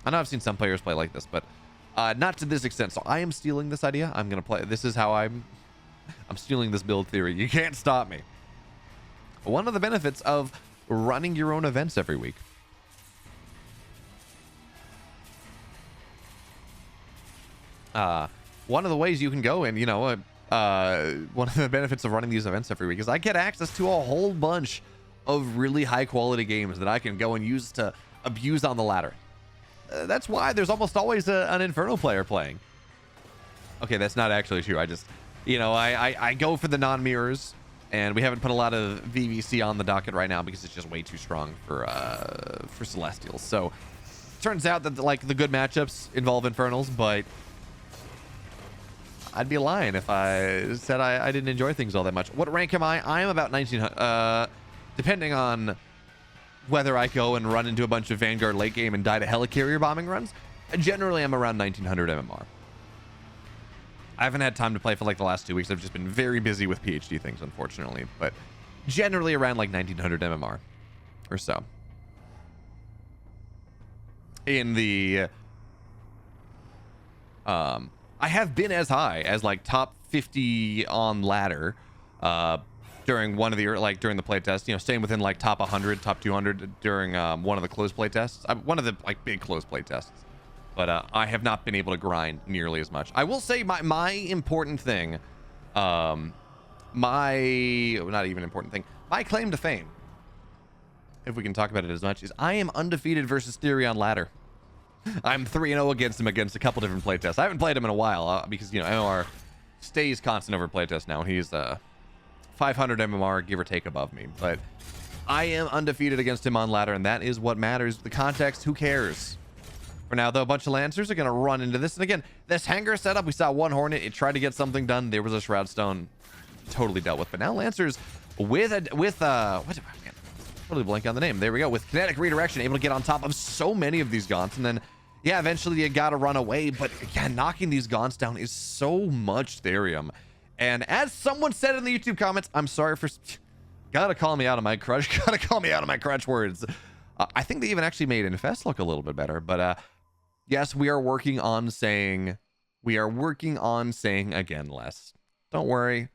I know I've seen some players play like this, but not to this extent. So I am stealing this idea. I'm gonna play. This is how I'm stealing this build TheoRy. You can't stop me. One of the benefits of running your own events every week. One of the ways you can go, and you know, one of the benefits of running these events every week is I get access to a whole bunch of really high quality games that I can go and use to abuse on the ladder. That's why there's almost always an Infernal player playing. Okay, that's not actually true. I just, you know, I go for the non-mirrors, and we haven't put a lot of VVC on the docket right now because it's just way too strong for Celestials. So turns out that like the good matchups involve Infernals, but I'd be lying if I said I didn't enjoy things all that much. What rank am I? I am about 1900. Depending on whether I go and run into a bunch of Vanguard late game and die to helicarrier bombing runs, generally I'm around 1900 MMR. I haven't had time to play for like the last 2 weeks. I've just been very busy with PhD things, unfortunately. But generally around like 1900 MMR or so. In the I have been as high as like top 50 on ladder during one of the during the playtest, you know, staying within like top 100, top 200 during one of the closed playtests, one of the like big closed playtests. But I have not been able to grind nearly as much. I will say my important thing, not even important thing, my claim to fame, if we can talk about it as much, is I am undefeated versus TheoRy on ladder. I'm 3-0 against him against a couple different playtests. I haven't played him in a while because, you know, MMR stays constant over playtest now. He's 500 MMR, give or take, above me. But I am undefeated against him on ladder, and that is what matters. The context, who cares? For now, though, a bunch of Lancers are going to run into this. And again, this hangar setup, we saw one Hornet. It tried to get something done. There was a Shroud Stone. Totally dealt with. But now Lancers with man, totally blank on the name. There we go. With kinetic redirection, able to get on top of so many of these gaunts, and then yeah, eventually you gotta run away. But yeah, knocking these gaunts down is so much therium. And as someone said in the YouTube comments, I'm sorry for gotta call me out of my crutch. Gotta call me out of my crutch words. I think they even actually made Infest look a little bit better. But yes, we are working on saying again less. Don't worry.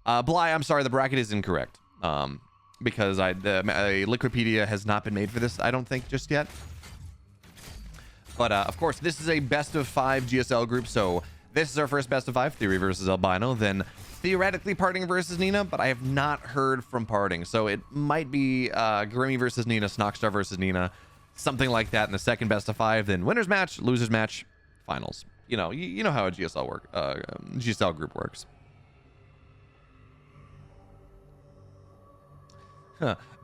Bly, I'm sorry, the bracket is incorrect. Because Liquipedia has not been made for this, I don't think, just yet. But of course, this is a best of 5 GSL group, so this is our first best of 5, TheoRy versus Albino, then theoretically Parting versus Nina, but I have not heard from Parting, so it might be Grimmy versus Nina, Snockstar versus Nina, something like that in the second best of 5, then winners match, losers match, finals. You know, you know how a GSL group works.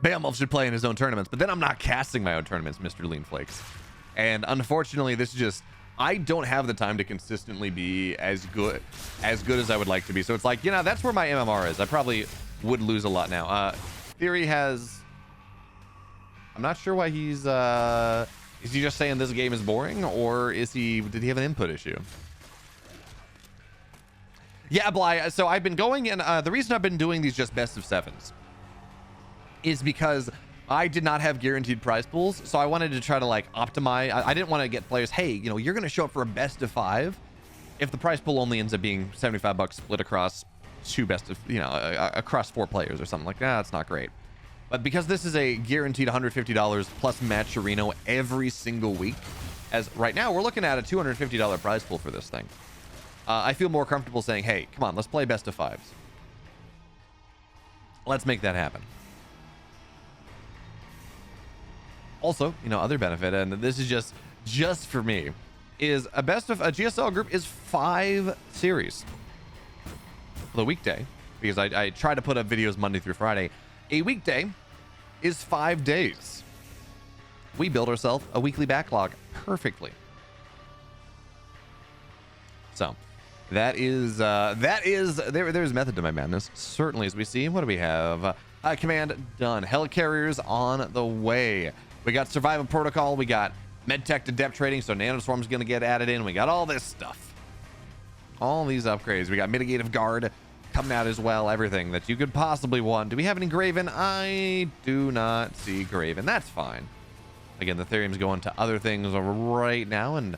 BeoMulf should play in his own tournaments, but then I'm not casting my own tournaments, Mr. Lean Flakes. And unfortunately, this is just, I don't have the time to consistently be as good as I would like to be. So it's like, you know, that's where my MMR is. I probably would lose a lot now. TheoRy has, I'm not sure why he's, is he just saying this game is boring, or did he have an input issue? Yeah, Bly, so I've been going, and the reason I've been doing these just best of 7s is because I did not have guaranteed prize pools, so I wanted to try to like optimize. I didn't want to get players, hey, you know, you're going to show up for a best of 5 if the prize pool only ends up being $75 split across 2 best of, you know, across 4 players or something like that. That's not great. But because this is a guaranteed $150 plus Matcherino every single week, as right now we're looking at a $250 prize pool for this thing, I feel more comfortable saying, hey, come on, let's play best of 5s. Let's make that happen. Also, you know, other benefit, and this is just just for me, is a best of a GSL group is 5 series for the weekday, because I try to put up videos Monday through Friday. A weekday is 5 days. We build ourselves a weekly backlog perfectly. So there's method to my madness, certainly. As we see, what do we have? Command done. Helicarriers on the way. We got survival protocol. We got medtech to depth trading, so nanoswarm's gonna get added in. We got all this stuff, all these upgrades. We got mitigative guard coming out as well. Everything that you could possibly want. Do we have any Graven? I do not see Graven. That's fine. Again, the Therium's going to other things right now, and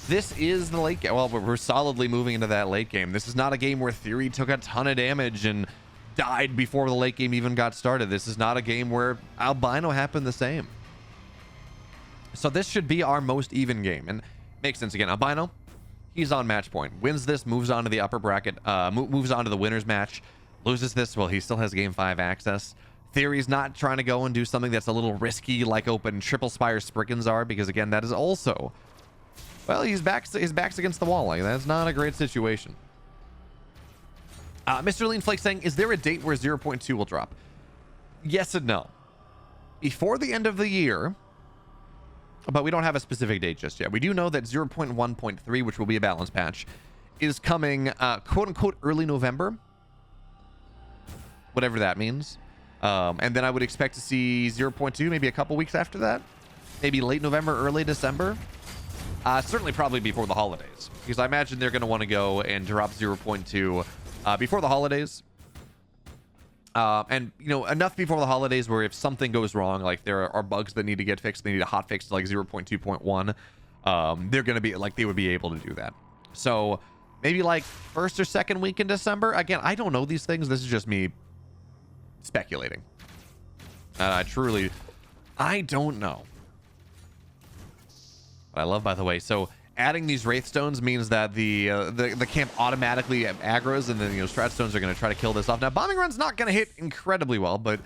this is the late game. Well, we're solidly moving into that late game. This is not a game where TheoRy took a ton of damage and died before the late game even got started. This is not a game where Albino happened the same. So this should be our most even game, and makes sense. Again, Albino, he's on match point. Wins this, moves on to the upper bracket, moves on to the winner's match. Loses this, well, he still has game 5 access. TheoRy's not trying to go and do something that's a little risky like open triple spire Spriggans are, because again, that is also, well, his back's against the wall. Like, that's not a great situation. Mr. Lean Flake saying, is there a date where 0.2 will drop? Yes and no. Before the end of the year, but we don't have a specific date just yet. We do know that 0.1.3, which will be a balance patch, is coming quote unquote early November, whatever that means. And then I would expect to see 0.2 maybe a couple weeks after that, maybe late November, early December. Certainly probably before the holidays, because I imagine they're going to want to go and drop 0.2 before the holidays. And, you know, enough before the holidays where if something goes wrong, like there are bugs that need to get fixed, they need a hot fix to like 0.2.1, they're going to be like, they would be able to do that. So maybe like first or second week in December. Again, I don't know these things. This is just me speculating. I don't know. But I love, by the way, so adding these Wraithstones means that the camp automatically aggroes, and then, you know, Stratstones are going to try to kill this off. Now, Bombing Run's not going to hit incredibly well, but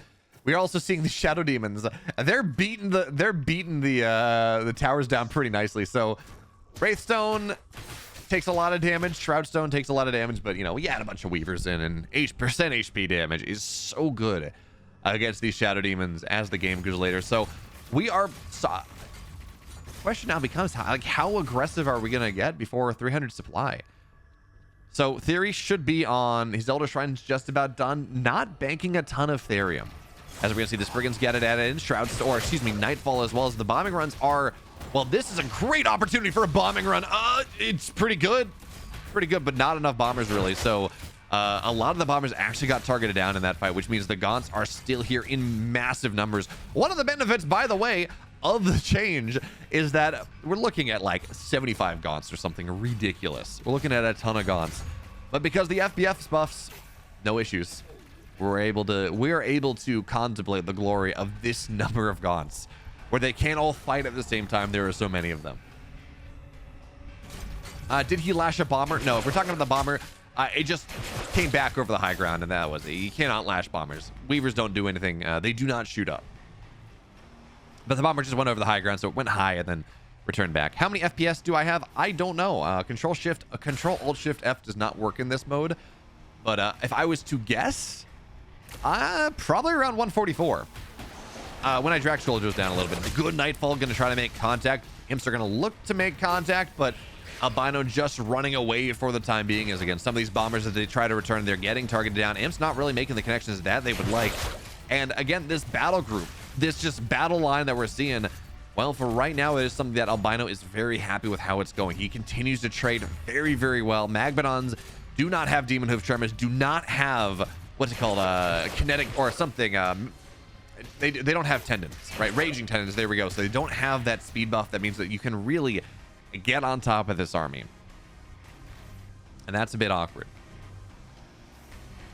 we're also seeing the Shadow Demons. They're beating the towers down pretty nicely. So Wraithstone takes a lot of damage. Shroudstone takes a lot of damage, but, you know, we add a bunch of Weavers in, and percent HP damage is so good against these Shadow Demons as the game goes later. So we are... question now becomes how aggressive are we gonna get before 300 supply? So TheoRy should be on his Elder Shrine's just about done, not banking a ton of Therium, as we're gonna see the Spriggans get it added in, Shrouds, or excuse me, Nightfall, as well as the bombing runs are, well, this is a great opportunity for a bombing run. It's pretty good, but not enough bombers really. So a lot of the bombers actually got targeted down in that fight, which means the Gaunts are still here in massive numbers. One of the benefits, by the way, of the change is that we're looking at like 75 Gaunts or something ridiculous. We're looking at a ton of Gaunts, but because the FPS buffs, no issues. We are able to contemplate the glory of this number of Gaunts, where they can't all fight at the same time. There are so many of them. Did he lash a bomber? No, if we're talking about the bomber, it just came back over the high ground, and that was it. You cannot lash bombers. Weavers don't do anything. They do not shoot up. But the bomber just went over the high ground, so it went high and then returned back. How many FPS do I have? I don't know. Control Alt Shift F does not work in this mode. But if I was to guess, probably around 144. When I drag shoulders down a little bit. The good Nightfall going to try to make contact. Imps are going to look to make contact, but Albino just running away for the time being, as again, some of these bombers that they try to return, they're getting targeted down. Imps not really making the connections that they would like. And again, this battle group, this just battle line that we're seeing, well, for right now, it is something that Albino is very happy with how it's going. He continues to trade very, very well. Magbodons do not have Demon Hoof Tremors, do not have, what's it called, kinetic or something. They don't have tendons, right? Raging tendons, there we go. So they don't have that speed buff. That means that you can really get on top of this army. And that's a bit awkward.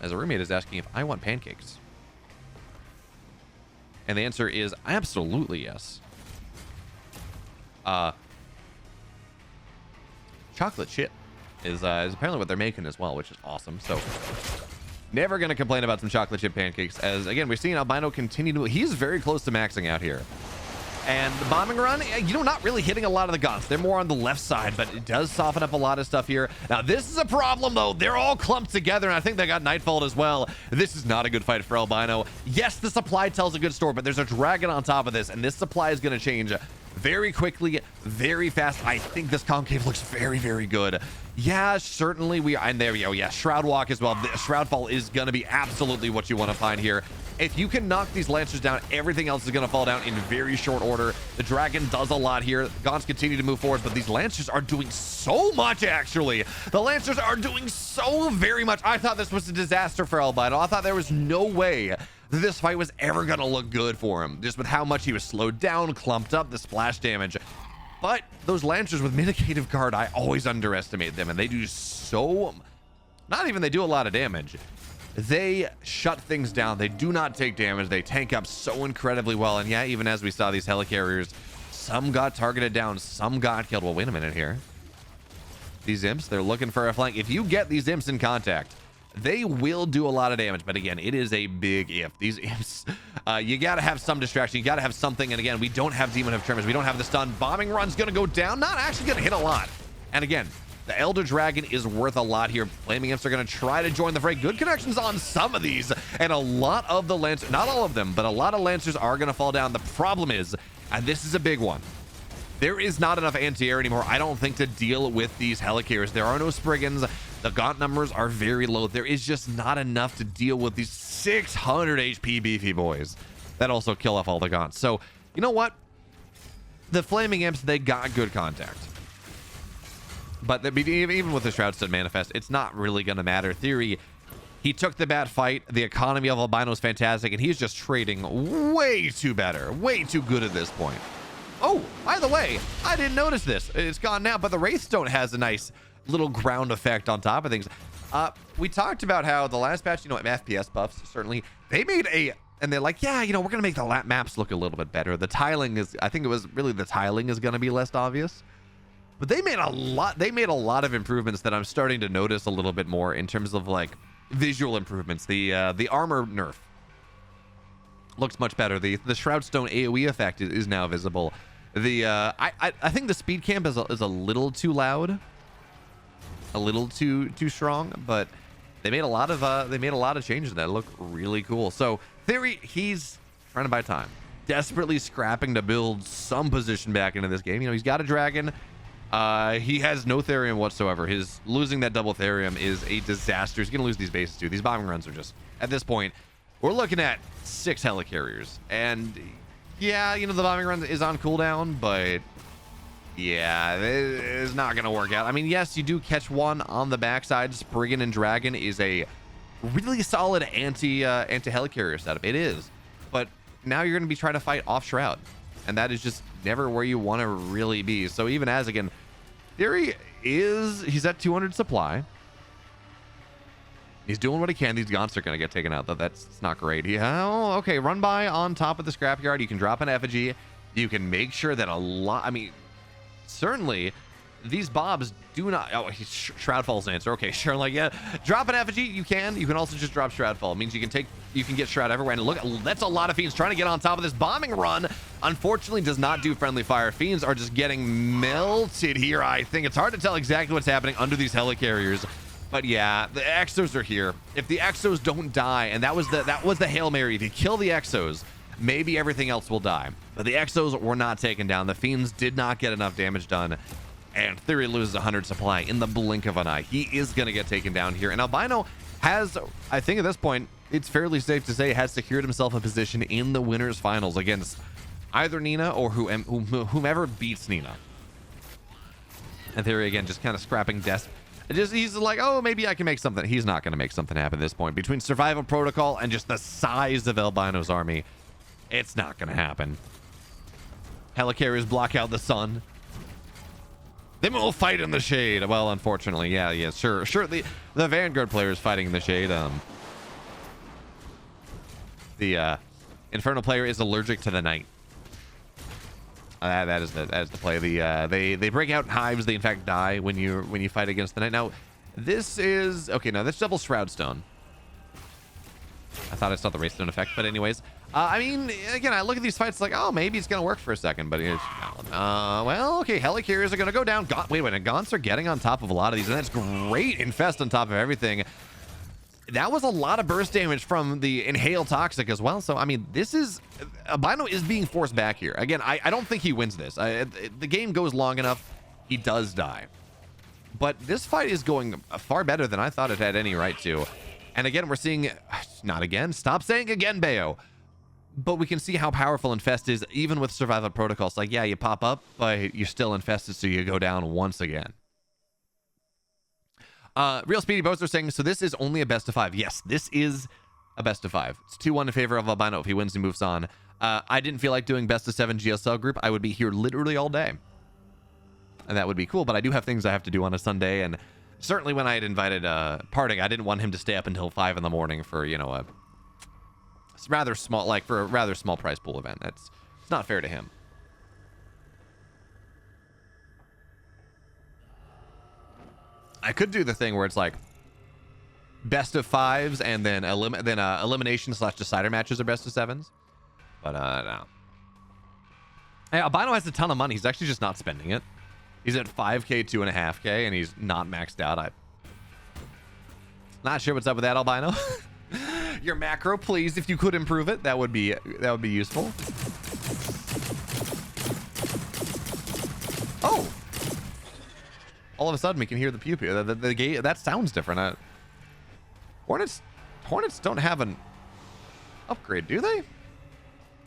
As a roommate is asking if I want pancakes. And the answer is absolutely yes. Chocolate chip is apparently what they're making as well, which is awesome. So never going to complain about some chocolate chip pancakes, as again, we're seeing Albino continue to, he's very close to maxing out here. And the bombing run, not really hitting a lot of the guns. They're more on the left side, but it does soften up a lot of stuff here. Now, this is a problem, though. They're all clumped together, and I think they got Nightfall as well. This is not a good fight for Albino. Yes, the supply tells a good story, but there's a dragon on top of this, and this supply is going to change very quickly, very fast. I think this concave looks very, very good. Yeah, certainly and there we go. Yeah, Shroud Walk as well. The Shroud Fall is going to be absolutely what you want to find here. If you can knock these Lancers down, everything else is going to fall down in very short order. The Dragon does a lot here. Gaunts continue to move forward, but these Lancers are doing so much, actually. The Lancers are doing so very much. I thought this was a disaster for Albino. I thought there was no way that this fight was ever going to look good for him, just with how much he was slowed down, clumped up, the splash damage. But those Lancers with mitigative guard, I always underestimate them, and they do so... Not even they do a lot of damage. They shut things down. They do not take damage. They tank up so incredibly well. And yeah, even as we saw these helicarriers, some got targeted down, some got killed. Well, wait a minute here. These imps, they're looking for a flank. If you get these imps in contact, they will do a lot of damage. But again, it is a big if. These imps, you got to have some distraction. You got to have something. And again, we don't have Demon of Tremors. We don't have the stun. Bombing run's going to go down. Not actually going to hit a lot. And again, the Elder Dragon is worth a lot here. Flaming Imps are going to try to join the fray. Good connections on some of these. And a lot of the Lancers, not all of them, but a lot of Lancers are going to fall down. The problem is, and this is a big one, there is not enough anti-air anymore, I don't think, to deal with these Helicarriers. There are no Spriggans. The Gaunt numbers are very low. There is just not enough to deal with these 600 HP beefy boys that also kill off all the Gaunts. So, you know what? The Flaming Imps, they got good contact. But even with the Shroudstone Manifest, it's not really going to matter. TheoRy, he took the bad fight. The economy of Albino is fantastic, and he's just trading way too better, way too good at this point. Oh, by the way, I didn't notice this. It's gone now, but the Wraithstone has a nice little ground effect on top of things. We talked about how the last patch, FPS buffs, certainly, they made and they're like, yeah, we're going to make the maps look a little bit better. The tiling is, I think it was really the tiling is going to be less obvious. But they made a lot of improvements that I'm starting to notice a little bit more in terms of like visual improvements. The armor nerf looks much better. The Shroudstone AoE effect is now visible. I think the speed camp is a little too loud, a little too strong, but they made a lot of changes that look really cool. So TheoRy, he's trying to buy time, desperately scrapping to build some position back into this game. He's got a dragon. He has no Therium whatsoever. His losing that double Therium is a disaster. He's gonna lose these bases too. These bombing runs are just, at this point, we're looking at 6 helicarriers. And yeah, the bombing run is on cooldown, but yeah, it's not gonna work out. I mean, yes, you do catch one on the backside. Spriggan and Dragon is a really solid anti-helicarrier setup. It is, but now you're gonna be trying to fight off Shroud, and that is just never where you want to really be. So even as, again, TheoRy he's at 200 supply. He's doing what he can. These Gaunts are going to get taken out, though. That's not great. Okay, run by on top of the scrapyard. You can drop an effigy. You can make sure that certainly these Bobs do not... Oh, Shroudfall's answer. Okay, sure. Like, yeah, drop an effigy. You can also just drop Shroudfall. It means you can get Shroud everywhere. And look, that's a lot of Fiends trying to get on top of this bombing run. Unfortunately, does not do friendly fire. Fiends are just getting melted here, I think. It's hard to tell exactly what's happening under these helicarriers. But yeah, the Exos are here. If the Exos don't die, and that was the Hail Mary. If you kill the Exos, maybe everything else will die. But the Exos were not taken down. The Fiends did not get enough damage done. And TheoRy loses 100 supply in the blink of an eye. He is going to get taken down here. And Albino has, I think at this point, it's fairly safe to say, has secured himself a position in the winners finals against either Nina or whomever beats Nina. And TheoRy, again, just kind of scrapping death. He's like, oh, maybe I can make something. He's not going to make something happen at this point. Between survival protocol and just the size of Albino's army, it's not going to happen. Helicarriers block out the sun. Then we'll fight in the shade. Well, unfortunately, yeah, sure. The Vanguard player is fighting in the shade. The Infernal player is allergic to the night. That is the play. They break out in hives. They in fact die when you fight against the night. Now, this is okay. Now that's double Shroudstone. thought I saw the Raystone effect, but anyways. I mean, again, I look at these fights like, oh, maybe it's going to work for a second, but it's, well, okay, Helicarriers are going to go down. Wait a minute, Gaunts are getting on top of a lot of these, and that's great Infest on top of everything. That was a lot of burst damage from the Inhale Toxic as well. So, I mean, this is... Albino is being forced back here. Again, I don't think he wins this. The game goes long enough, he does die. But this fight is going far better than I thought it had any right to. And again, we're seeing... Not again. Stop saying again, Beo. But we can see how powerful Infest is, even with survival protocols. Like, yeah, you pop up, but you're still infested, so you go down once again. Real Speedy Boats are saying, so this is only a best of 5. Yes, this is a best of 5. It's 2-1 in favor of Albino. If he wins, he moves on. I didn't feel like doing best of 7 GSL group. I would be here literally all day. And that would be cool, but I do have things I have to do on a Sunday, and certainly when I had invited Parting, I didn't want him to stay up until 5 in the morning for, you know, it's rather small, like for a rather small prize pool event. It's not fair to him. I could do the thing where it's like best of 5s and then elimination / decider matches are best of 7s, but no. Hey, Albino has a ton of money. He's actually just not spending it. He's at 5K, 2.5K, and he's not maxed out. I'm not sure what's up with that, Albino. Your macro, please, if you could improve it, that would be useful. Oh, all of a sudden we can hear the pew pew. The gate, that sounds different. Hornets don't have an upgrade, do they?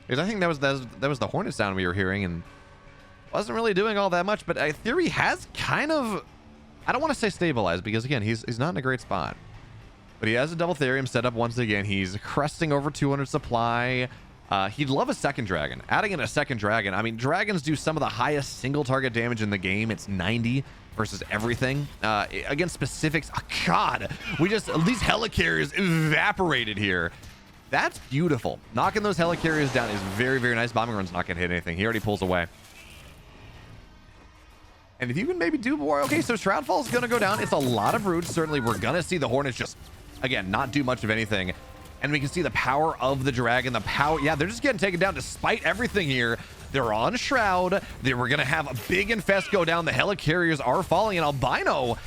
Because I think that was the Hornet sound we were hearing, and wasn't really doing all that much. But TheoRy has kind of, I don't want to say stabilized, because again, he's not in a great spot. But he has a double Therium set up once again. He's cresting over 200 supply. He'd love a second dragon. Adding in a second dragon. I mean, dragons do some of the highest single target damage in the game. It's 90 versus everything. Against specifics. Oh, God, these helicarriers evaporated here. That's beautiful. Knocking those helicarriers down is very, very nice. Bombing run's not gonna hit anything. He already pulls away. And if you can maybe do more, okay, so Shroudfall is gonna go down. It's a lot of roots. Certainly, we're gonna see the Hornets just, again, not do much of anything. And we can see the power of the dragon, the power. Yeah, they're just getting taken down despite everything here. They're on Shroud. We're going to have a big infest go down. The helicarriers are falling, and Albino,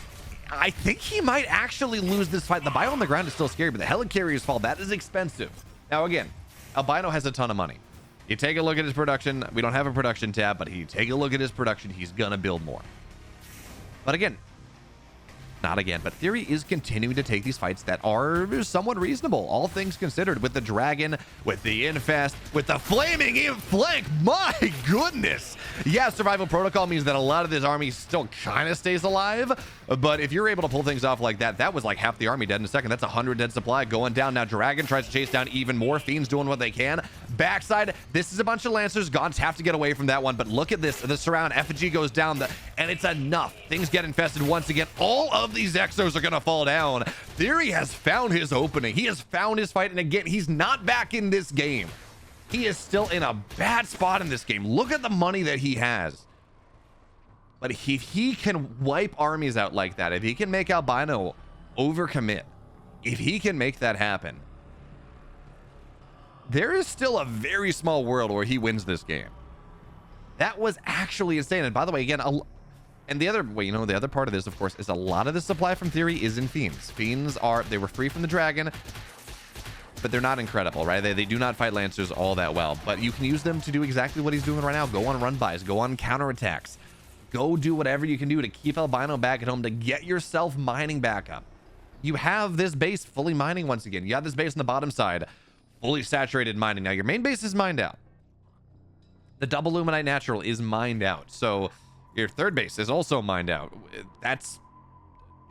I think he might actually lose this fight. The bio on the ground is still scary, but the helicarriers fall. That is expensive. Now, again, Albino has a ton of money. You take a look at his production. We don't have a production tab, but you take a look at his production. He's going to build more. But again, not again, but TheoRy is continuing to take these fights that are somewhat reasonable, all things considered, with the dragon, with the infest, with the flaming flank. My goodness. Yeah, survival protocol means that a lot of this army still kind of stays alive, but if you're able to pull things off like that, that was like half the army dead in a second. That's 100 dead supply going down. Now dragon tries to chase down even more. Fiends doing what they can. Backside, this is a bunch of lancers. Gaunts have to get away from that one, but look at this. The surround, effigy goes down, and it's enough. Things get infested once again. All of these exos are gonna fall down. TheoRy has found his opening. He has found his fight, and again, he's not back in this game. He is still in a bad spot in this game. Look at the money that he has. But if he can wipe armies out like that, if he can make Albino overcommit, if he can make that happen, there is still a very small world where he wins this game. That was actually insane. And by the way, again, and the other way, the other part of this, of course, is a lot of the supply from TheoRy is in Fiends. Fiends they were free from the dragon, but they're not incredible, right? They do not fight Lancers all that well, but you can use them to do exactly what he's doing right now. Go on run bys, go on counterattacks, go do whatever you can do to keep Albino back at home, to get yourself mining back up. You have this base fully mining once again. You have this base on the bottom side, fully saturated mining. Now your main base is mined out. The double Luminite natural is mined out. So your third base is also mined out. That's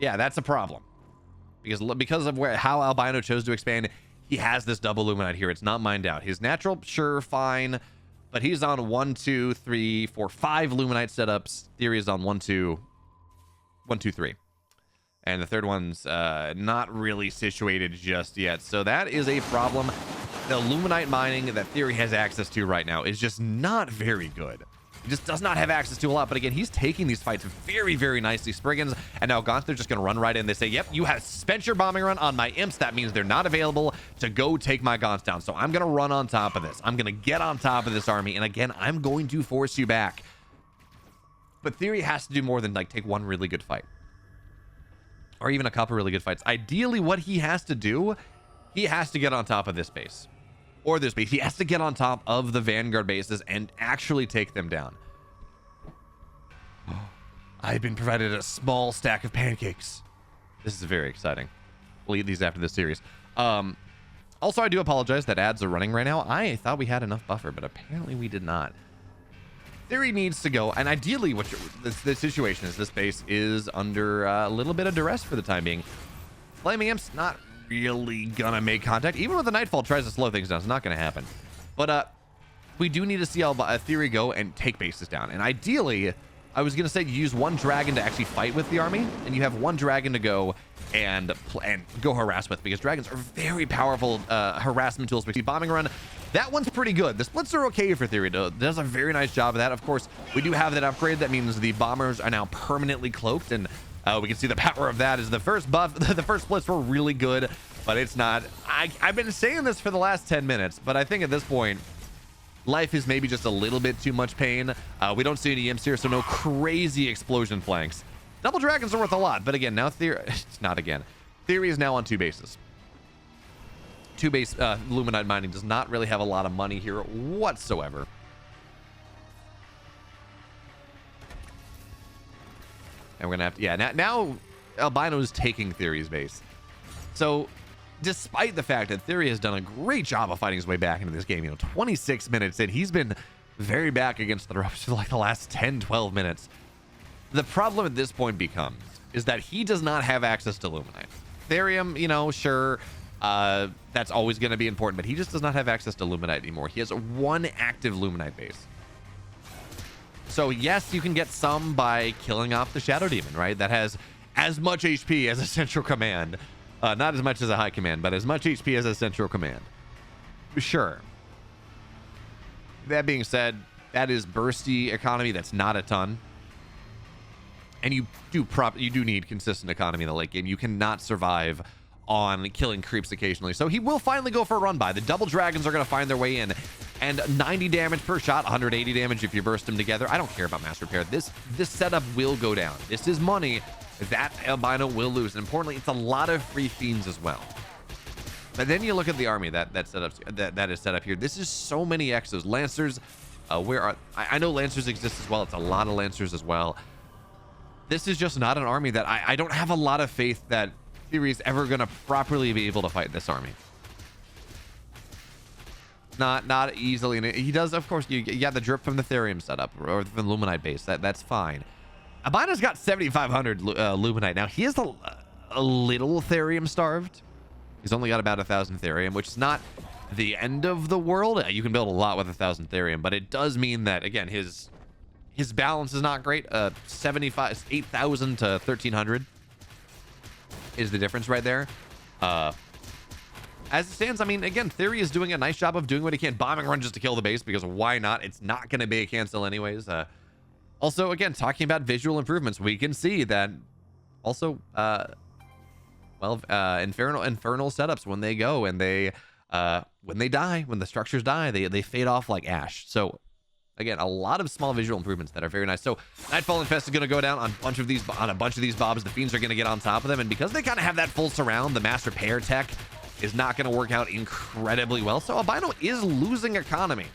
a problem. Because of how Albino chose to expand, he has this double Luminite here. It's not mined out. His natural, sure, fine. But he's on 1, 2, 3, 4, 5 Luminite setups. TheoRy is on 1, 2, 3. And the third one's not really situated just yet. So that is a problem. The Luminite mining that TheoRy has access to right now is just not very good. He just does not have access to a lot. But again, he's taking these fights very, very nicely. Spriggans and now Gaunt, they're just going to run right in. They say, yep, you have spent your bombing run on my imps. That means they're not available to go take my Gaunts down. So I'm going to run on top of this. I'm going to get on top of this army. And again, I'm going to force you back. But TheoRy has to do more than like take one really good fight. Or even a couple really good fights. Ideally, what he has to do, he has to get on top of this base. Or this base. He has to get on top of the Vanguard bases and actually take them down. I've been provided a small stack of pancakes. This is very exciting. We'll eat these after this series. Also, I do apologize that ads are running right now. I thought we had enough buffer, but apparently we did not. TheoRy needs to go, and ideally what the situation is, this base is under a little bit of duress for the time being. Flaming Imp's not really gonna make contact. Even when the Nightfall tries to slow things down, it's not gonna happen. But we do need to see TheoRy go and take bases down. And ideally, I was gonna say use one dragon to actually fight with the army, and you have one dragon to go and go harass with, because dragons are very powerful harassment tools. But bombing run, that one's pretty good. The splits are okay for TheoRy. Does a very nice job of that. Of course, we do have that upgrade. That means the bombers are now permanently cloaked, and we can see the power of that is the first buff. The first splits were really good, but it's not. I've been saying this for the last 10 minutes, but I think at this point, life is maybe just a little bit too much pain. We don't see any imps here, so no crazy explosion flanks. Double dragons are worth a lot, but again, now it's not again. TheoRy is now on 2 bases. 2 base Luminite mining does not really have a lot of money here whatsoever. And we're gonna have to, yeah, now Albino is taking TheoRy's base. So despite the fact that TheoRy has done a great job of fighting his way back into this game, 26 minutes in, he's been very back against the ropes for like the last 10-12 minutes. The problem at this point is that he does not have access to Luminite. Therium, sure, that's always going to be important, but he just does not have access to Luminite anymore. He has one active Luminite base. So yes, you can get some by killing off the Shadow Demon, right? That has as much HP as a central command. Not as much as a high command, but as much HP as a central command. Sure. That being said, that is bursty economy. That's not a ton. And you do need consistent economy in the late game. You cannot survive on killing creeps occasionally. So he will finally go for a run by. The double dragons are going to find their way in. And 90 damage per shot, 180 damage if you burst them together. I don't care about mass repair. This setup will go down. This is money that Albino will lose. And importantly, it's a lot of free fiends as well. But then you look at the army that is set up here. This is so many exos. Lancers, I know Lancers exist as well. It's a lot of Lancers as well. This is just not an army that I don't have a lot of faith that TheoRy is ever going to properly be able to fight this army. Not easily. And he does, of course, you got the drip from the Therium setup or from the Luminite base. That's fine. Albino's got 7,500 Luminite. Now, he is a little Therium starved. He's only got about 1,000 Therium, which is not the end of the world. You can build a lot with 1,000 Therium, but it does mean that, again, his balance is not great. 8,000 to 1,300 is the difference right there. As it stands, I mean, again, TheoRy is doing a nice job of doing what he can. Bombing run just to kill the base, because why not? It's not going to be a cancel anyways. Also, again, talking about visual improvements, we can see that also, infernal setups, when they go and when they die, when the structures die, they fade off like ash. So again, a lot of small visual improvements that are very nice. So Nightfall Infest is going to go down on a bunch of these bobs. The fiends are going to get on top of them, and because they kind of have that full surround, the mass repair tech is not going to work out incredibly well. So Albino is losing economy.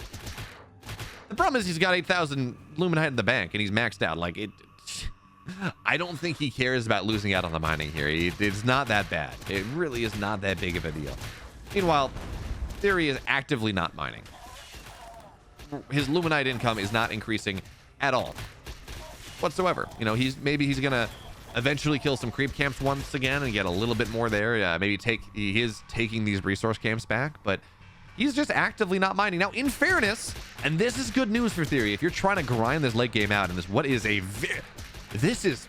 The problem is he's got 8,000 Luminite in the bank and he's maxed out. Like, I don't think he cares about losing out on the mining here. It's not that bad. It really is not that big of a deal. Meanwhile, TheoRy is actively not mining. His Luminite income is not increasing at all whatsoever. Maybe he's gonna eventually kill some creep camps once again and get a little bit more there. He is taking these resource camps back, but he's just actively not mining. Now, in fairness, and this is good news for TheoRy, if you're trying to grind this late game out in this is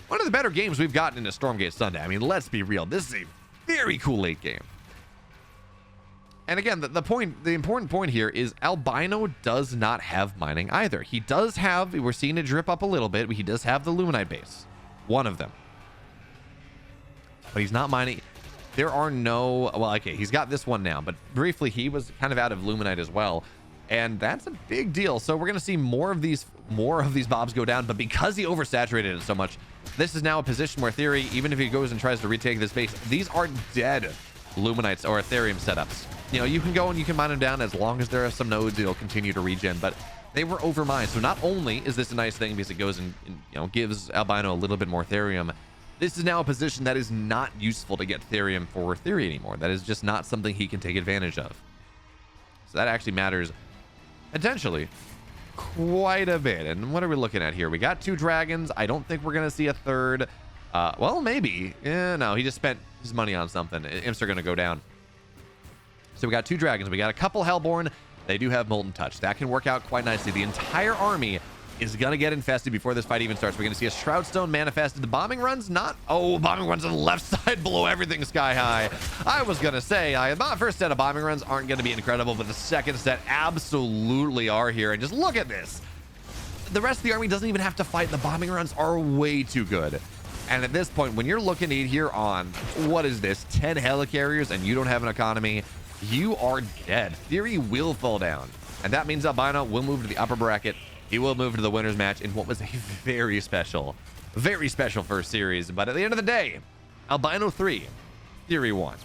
one of the better games we've gotten into Stormgate Sunday. I mean, let's be real. This is a very cool late game. And again, the important point here is Albino does not have mining either. He does have, we're seeing it drip up a little bit, but he does have the Luminite base. One of them. But he's not mining. There are no, well, okay, he's got this one now, but briefly he was kind of out of Luminite as well. And that's a big deal. So we're going to see more of these mobs go down, but because he oversaturated it so much, this is now a position where TheoRy, even if he goes and tries to retake this base, these are dead Luminites or Ethereum setups. You know, you can go and you can mine them down as long as there are some nodes, it'll continue to regen, but they were overmined. So not only is this a nice thing because it goes and you know, gives Albino a little bit more Therium, this is now a position that is not useful to get Therium for TheoRy anymore. That is just not something he can take advantage of. So that actually matters potentially quite a bit. And what are we looking at here? We got 2 dragons. I don't think we're going to see a third. Well, maybe. No, he just spent his money on something. Imps are going to go down. So we got 2 dragons. We got a couple Hellborn. They do have Molten Touch. That can work out quite nicely. The entire army is going to get infested before this fight even starts. We're going to see a Shroudstone manifested. The bombing runs not... Oh, bombing runs on the left side below everything sky high. I was going to say, my first set of bombing runs aren't going to be incredible, but the second set absolutely are here. And just look at this. The rest of the army doesn't even have to fight. The bombing runs are way too good. And at this point, when you're looking at here on, what is this, 10 helicarriers and you don't have an economy, you are dead. TheoRy will fall down. And that means Albino will move to the upper bracket. He will move to the winner's match in what was a very special first series. But at the end of the day, Albino 3, TheoRy 1.